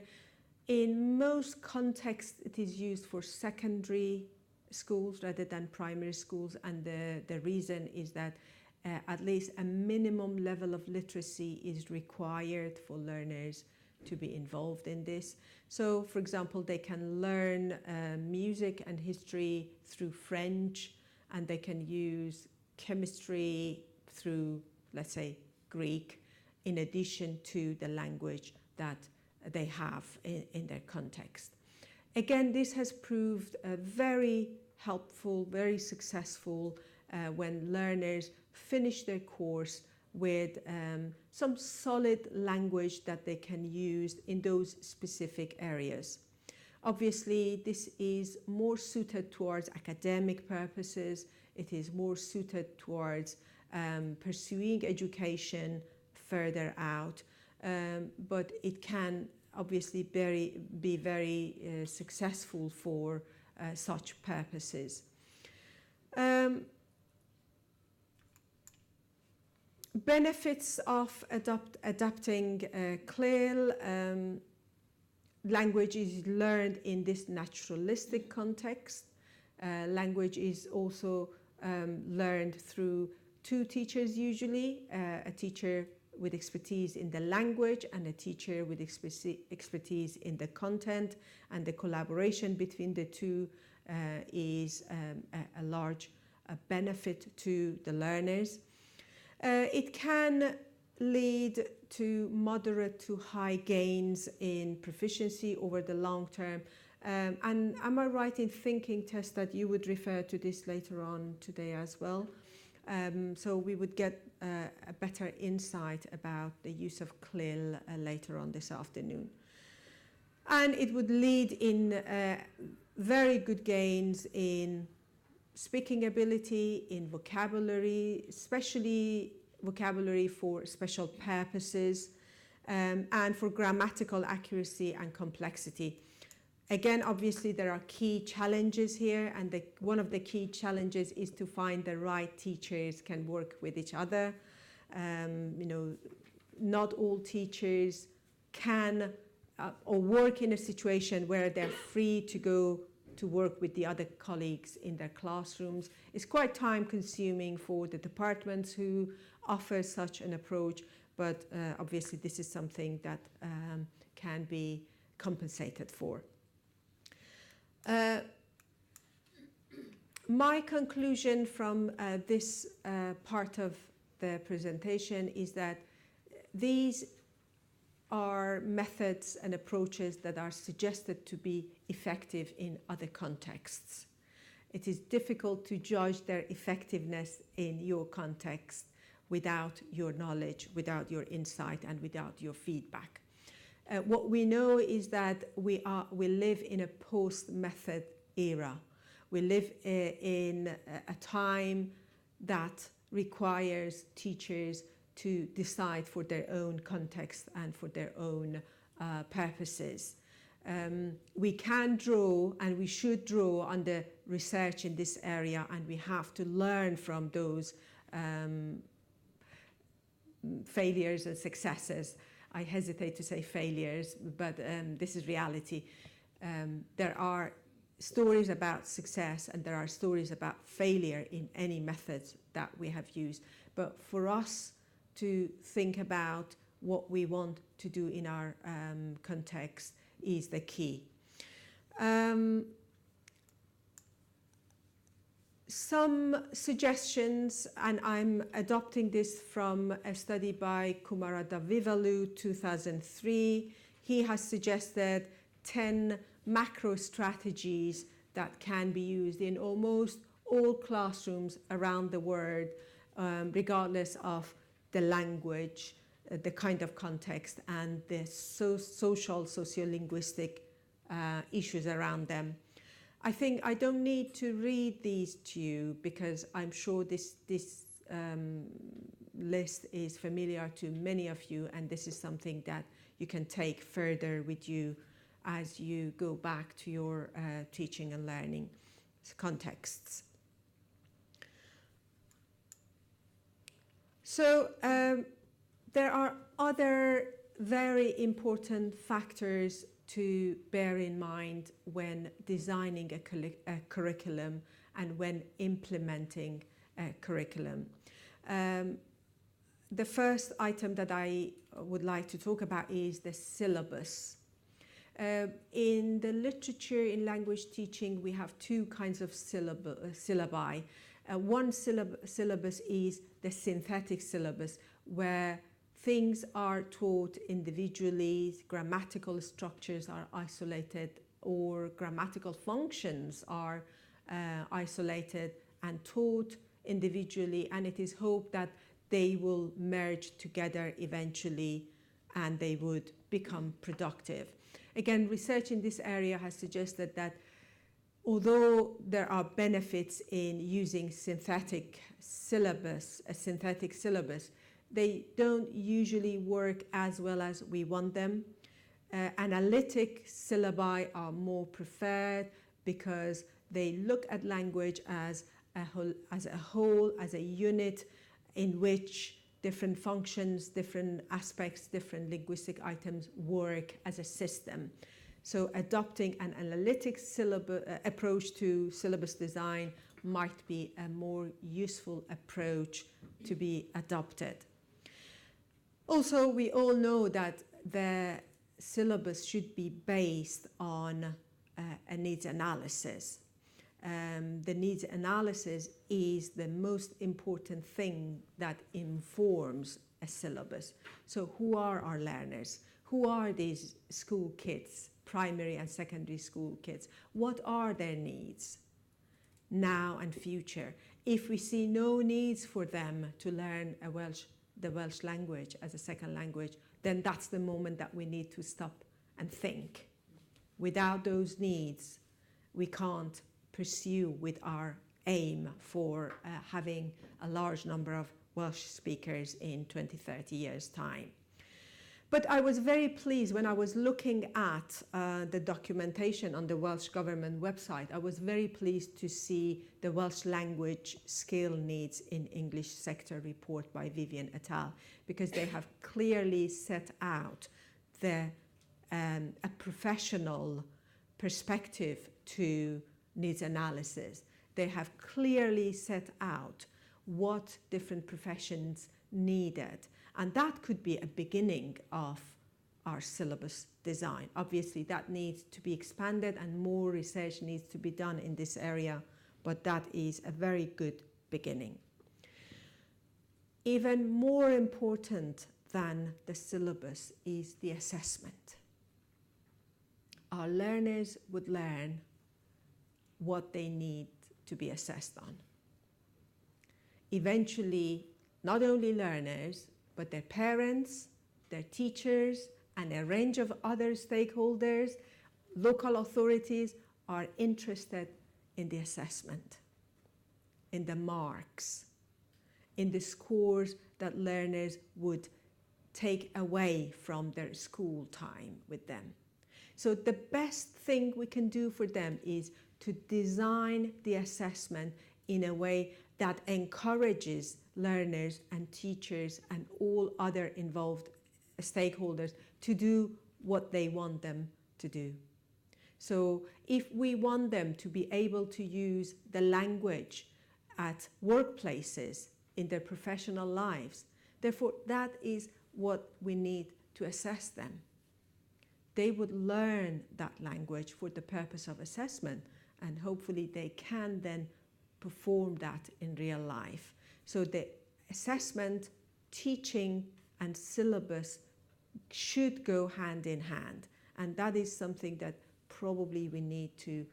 In most contexts, it is used for secondary schools rather than primary schools, and the reason is that at least a minimum level of literacy is required for learners to be involved in this. So, for example, they can learn music and history through French, and they can use chemistry through, let's say, Greek, in addition to the language that they have in their context. Again, this has proved very helpful, very successful when learners finish their course with some solid language that they can use in those specific areas. Obviously, this is more suited towards academic purposes. It is more suited towards pursuing education further out, but it can obviously be very successful for such purposes. Benefits of adapting CLIL. Language is learned in this naturalistic context. Language is also learned through two teachers usually, a teacher with expertise in the language and a teacher with expertise in the content, and the collaboration between the two is a large benefit to the learners. It can lead to moderate to high gains in proficiency over the long term. And am I right in thinking, Tess, that you would refer to this later on today as well? So we would get a better insight about the use of CLIL later on this afternoon. And it would lead in very good gains in speaking ability, in vocabulary, especially vocabulary for special purposes, and for grammatical accuracy and complexity. Again, obviously, there are key challenges here, and one of the key challenges is to find the right teachers can work with each other. Not all teachers can or work in a situation where they're free to go to work with the other colleagues in their classrooms. It's quite time-consuming for the departments who offer such an approach, but obviously this is something that can be compensated for. My conclusion from this part of the presentation is that these are methods and approaches that are suggested to be effective in other contexts. It is difficult to judge their effectiveness in your context without your knowledge, without your insight, and without your feedback. What we know is that we live in a post-method era. We live in a time that requires teachers to decide for their own context and for their own purposes. We can draw, and we should draw on the research in this area, and we have to learn from those failures and successes. I hesitate to say failures, but this is reality. There are stories about success and there are stories about failure in any methods that we have used. But for us to think about what we want to do in our context is the key. Some suggestions, and I'm adopting this from a study by Kumara Davivalu, 2003. He has suggested 10 macro strategies that can be used in almost all classrooms around the world, regardless of the language, the kind of context, and the social, sociolinguistic issues around them. I think I don't need to read these to you because I'm sure this list is familiar to many of you, and this is something that you can take further with you as you go back to your teaching and learning contexts. So there are other very important factors to bear in mind when designing a curriculum and when implementing a curriculum. The first item that I would like to talk about is the syllabus. In the literature in language teaching, we have two kinds of syllabi. One syllabus is the synthetic syllabus, where things are taught individually, grammatical structures are isolated, or grammatical functions are isolated and taught individually, and it is hoped that they will merge together eventually and they would become productive. Again, research in this area has suggested that although there are benefits in using synthetic syllabus, they don't usually work as well as we want them. Analytic syllabi are more preferred because they look at language as a whole, as a unit in which different functions, different aspects, different linguistic items work as a system. So adopting an analytic approach to syllabus design might be a more useful approach to be adopted. Also, we all know that the syllabus should be based on a needs analysis. The needs analysis is the most important thing that informs a syllabus. So who are our learners? Who are these school kids, primary and secondary school kids? What are their needs now and future? If we see no needs for them to learn the Welsh language as a second language, then that's the moment that we need to stop and think. Without those needs, we can't pursue with our aim for having a large number of Welsh speakers in 20, 30 years' time. But I was very pleased when I was looking at the documentation on the Welsh Government website. I was very pleased to see the Welsh language skill needs in English sector report by Vivian et al., because they have clearly set out a professional perspective to needs analysis. They have clearly set out what different professions needed. And that could be a beginning of our syllabus design. Obviously, that needs to be expanded and more research needs to be done in this area, but that is a very good beginning. Even more important than the syllabus is the assessment. Our learners would learn what they need to be assessed on. Eventually, not only learners, but their parents, their teachers, and a range of other stakeholders, local authorities, are interested in the assessment, in the marks, in the scores that learners would take away from their school time with them. So the best thing we can do for them is to design the assessment in a way that encourages learners and teachers and all other involved stakeholders to do what they want them to do. So if we want them to be able to use the language at workplaces in their professional lives, therefore that is what we need to assess them. They would learn that language for the purpose of assessment, and hopefully they can then perform that in real life. So the assessment, teaching, and syllabus should go hand in hand. And that is something that probably we need to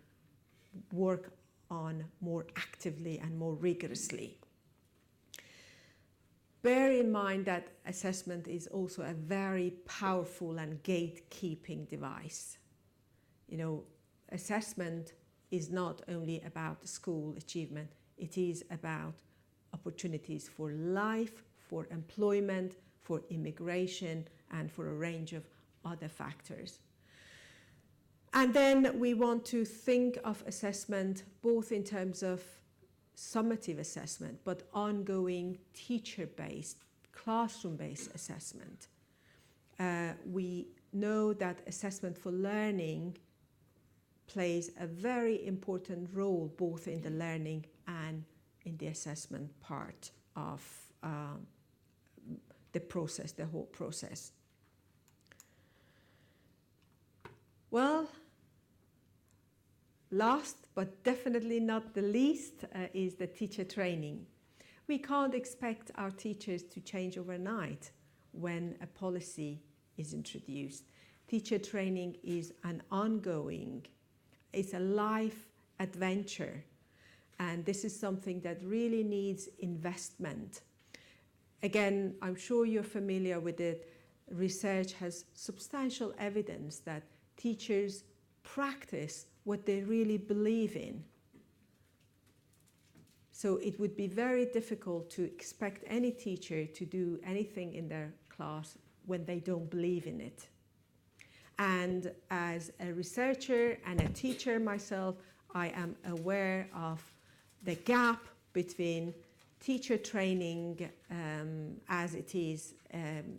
work on more actively and more rigorously. Bear in mind that assessment is also a very powerful and gatekeeping device. You know, assessment is not only about the school achievement, it is about opportunities for life, for employment, for immigration, and for a range of other factors. And then we want to think of assessment both in terms of summative assessment, but ongoing teacher-based, classroom-based assessment. We know that assessment for learning plays a very important role both in the learning and in the assessment part of the process, the whole process. Well, last but definitely not the least is the teacher training. We can't expect our teachers to change overnight when a policy is introduced. Teacher training is an ongoing, it's a life adventure, and this is something that really needs investment. Again, I'm sure you're familiar with it. Research has substantial evidence that teachers practice what they really believe in. So it would be very difficult to expect any teacher to do anything in their class when they don't believe in it. And as a researcher and a teacher myself, I am aware of the gap between teacher training as it is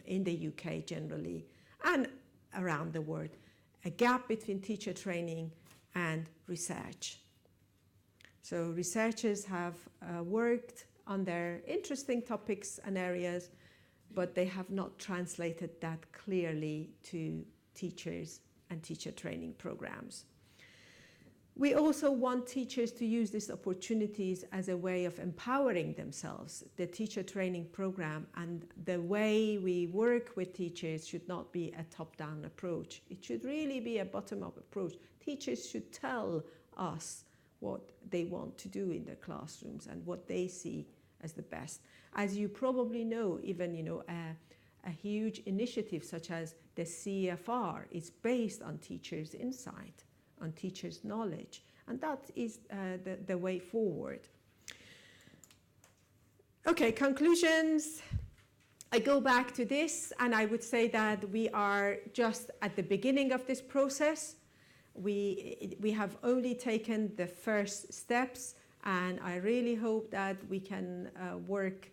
in the UK generally and around the world, a gap between teacher training and research. So researchers have worked on their interesting topics and areas, but they have not translated that clearly to teachers and teacher training programs. We also want teachers to use these opportunities as a way of empowering themselves. The teacher training program and the way we work with teachers should not be a top-down approach. It should really be a bottom-up approach. Teachers should tell us what they want to do in their classrooms and what they see as the best. As you probably know, even a huge initiative such as the CFR is based on teachers' insight, on teachers' knowledge, and that is the way forward. Okay, conclusions. I go back to this, and I would say that we are just at the beginning of this process. We have only taken the first steps, and I really hope that we can work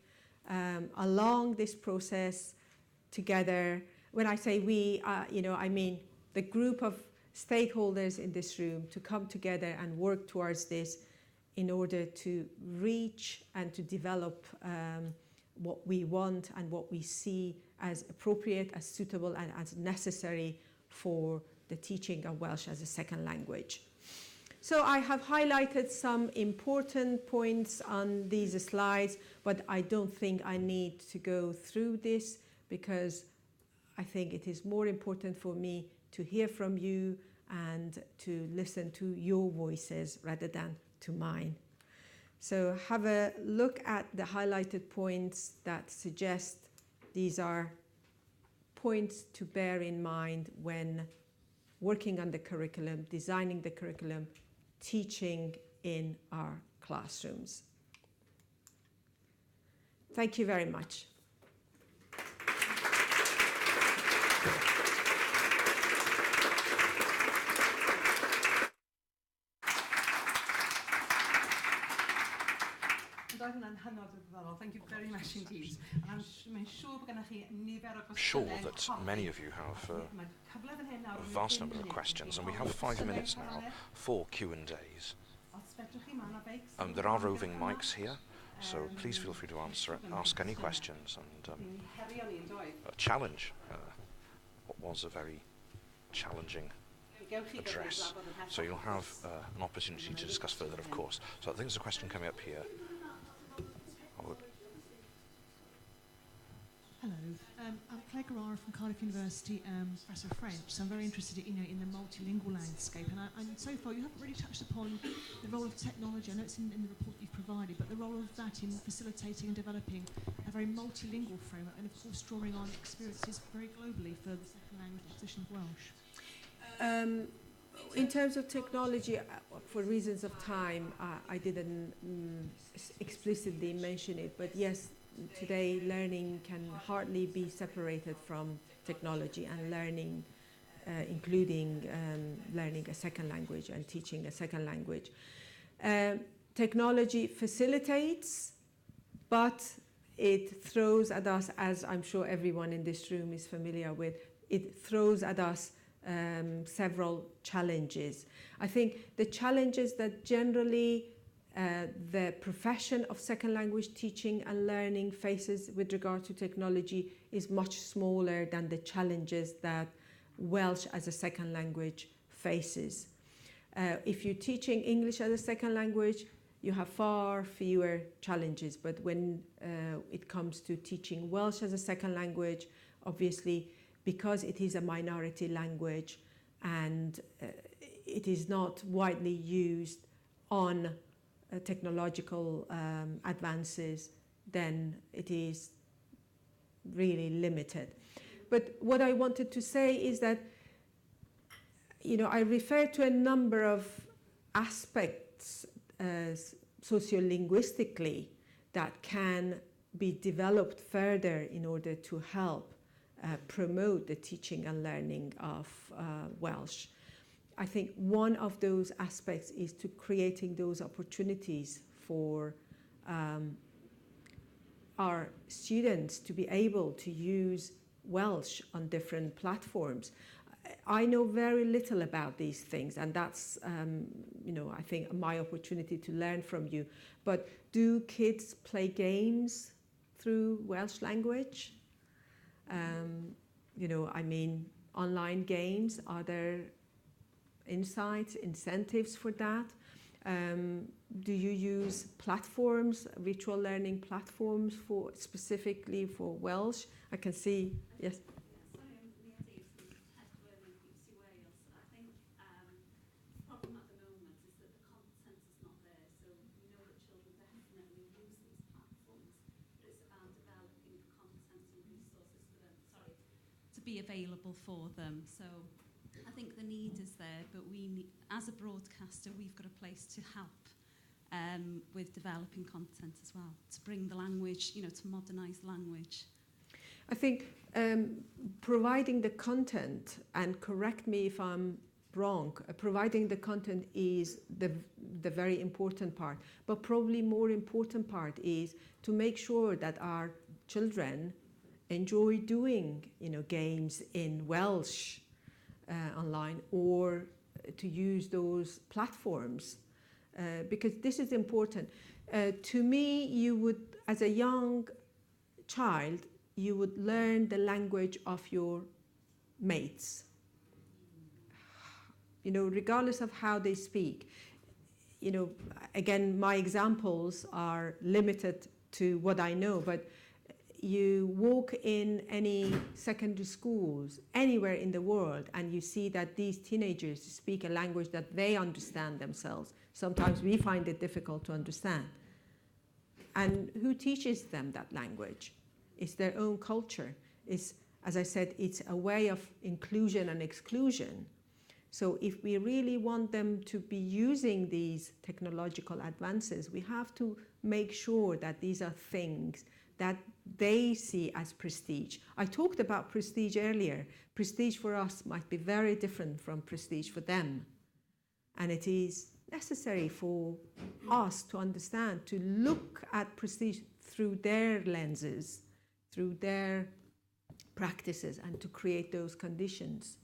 along this process together. When I say we, I mean the group of stakeholders in this room to come together and work towards this in order to reach and to develop what we want and what we see as appropriate, as suitable, and as necessary for the teaching of Welsh as a second language. So I have highlighted some important points on these slides, but I don't think I need to go through this because I think it is more important for me to hear from you and to listen to your voices rather than to mine. So have a look at the highlighted points that suggest these are points to bear in mind when working on the curriculum, designing the curriculum, teaching in our classrooms. Thank you very much. Thank you very much indeed. I'm sure that many of you have a vast number of questions, and we have 5 minutes now for Q&As. There are roving mics here, So please feel free to ask any questions and challenge what was a very challenging address. So you'll have an opportunity to discuss further, of course. So I think there's a question coming up here. Hello, I'm Claire Guerrara from Cardiff University, Professor of French, so I'm very interested in the multilingual landscape, and so far you haven't really touched upon the role of technology. I know it's in the report you've provided, but the role of that in facilitating and developing a very multilingual framework, and of course drawing on experiences very globally for the second language acquisition of Welsh. In terms of technology, for reasons of time, I didn't explicitly mention it, but yes, today learning can hardly be separated from technology, and learning, including learning a second language and teaching a second language. Technology facilitates, but it throws at us, as I'm sure everyone in this room is familiar with, it throws at us several challenges. I think the challenges that generally the profession of second language teaching and learning faces with regard to technology is much smaller than the challenges that Welsh as a second language faces. If you're teaching English as a second language, you have far fewer challenges, but when it comes to teaching Welsh as a second language, obviously, because it is a minority language and it is not widely used on technological advances, then it is really limited. But what I wanted to say is that, I refer to a number of aspects sociolinguistically that can be developed further in order to help promote the teaching and learning of Welsh. I think one of those aspects is to creating those opportunities for our students to be able to use Welsh on different platforms. I know very little about these things, and that's, I think my opportunity to learn from you. But do kids play games through Welsh language? Online games, are there insights, incentives for that? Do you use platforms, virtual learning platforms specifically for Welsh? I can see, yes. Be available for them. So I think the need is there, but we need, as a broadcaster, we've got a place to help with developing content as well, to bring the language, to modernise language. I think providing the content, and correct me if I'm wrong, providing the content is the very important part, but probably more important part is to make sure that our children enjoy doing games in Welsh online, or to use those platforms, because this is important. To me, you would, as a young child, you would learn the language of your mates, regardless of how they speak. Again, my examples are limited to what I know, but you walk in any secondary schools anywhere in the world and you see that these teenagers speak a language that they understand themselves. Sometimes we find it difficult to understand. And who teaches them that language? It's their own culture. It's, as I said, it's a way of inclusion and exclusion. So if we really want them to be using these technological advances, we have to make sure that these are things that they see as prestige. I talked about prestige earlier. Prestige for us might be very different from prestige for them. And it is necessary for us to understand, to look at prestige through their lenses, through their practices, and to create those conditions.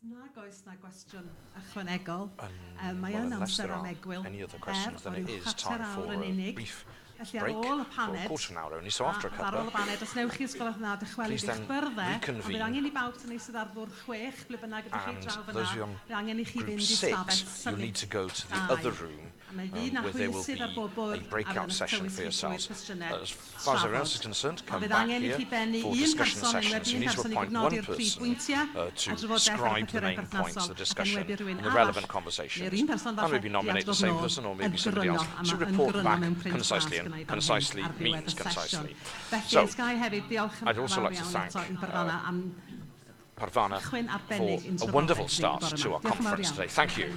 Nag oes na gwestiwn ychwanegol. Mae Well, yn unless amser there am are egwyl any other questions, then it is time for yn a unig. brief Felly ar break ôl y for a paned, quarter of an hour only. So after a ar cuppa, ôl y paned, os newch chi ysgolch yna dychwelyd please i'ch then byrddau, a reconvene. bydd angen i bawb sy'n eistedd ar fwrdd 6, ble bynnag ydych chi And draw those fyna, of you bydd angen i chi on group fynd i stafell 6, you'll need to go to the 2. other room Mae fydd na where there will chwysydd ar bob be bwrdd, a breakout session for yourselves. As far as everyone else is concerned, come bydd back angen i here chi bennu for un discussion person, sessions. You un need to person i appoint one gofnodi'r prif person bwyntiau, to a drafodaeth ar describe the papurau main points of the berthnasol, discussion ac yn and rhywun the arall, relevant conversations. neu'r un person And falle maybe nominate the same person or maybe somebody else to report back concisely, and concisely means concisely. So, I'd also like to thank Parvaneh for a wonderful start to our conference today. Thank you.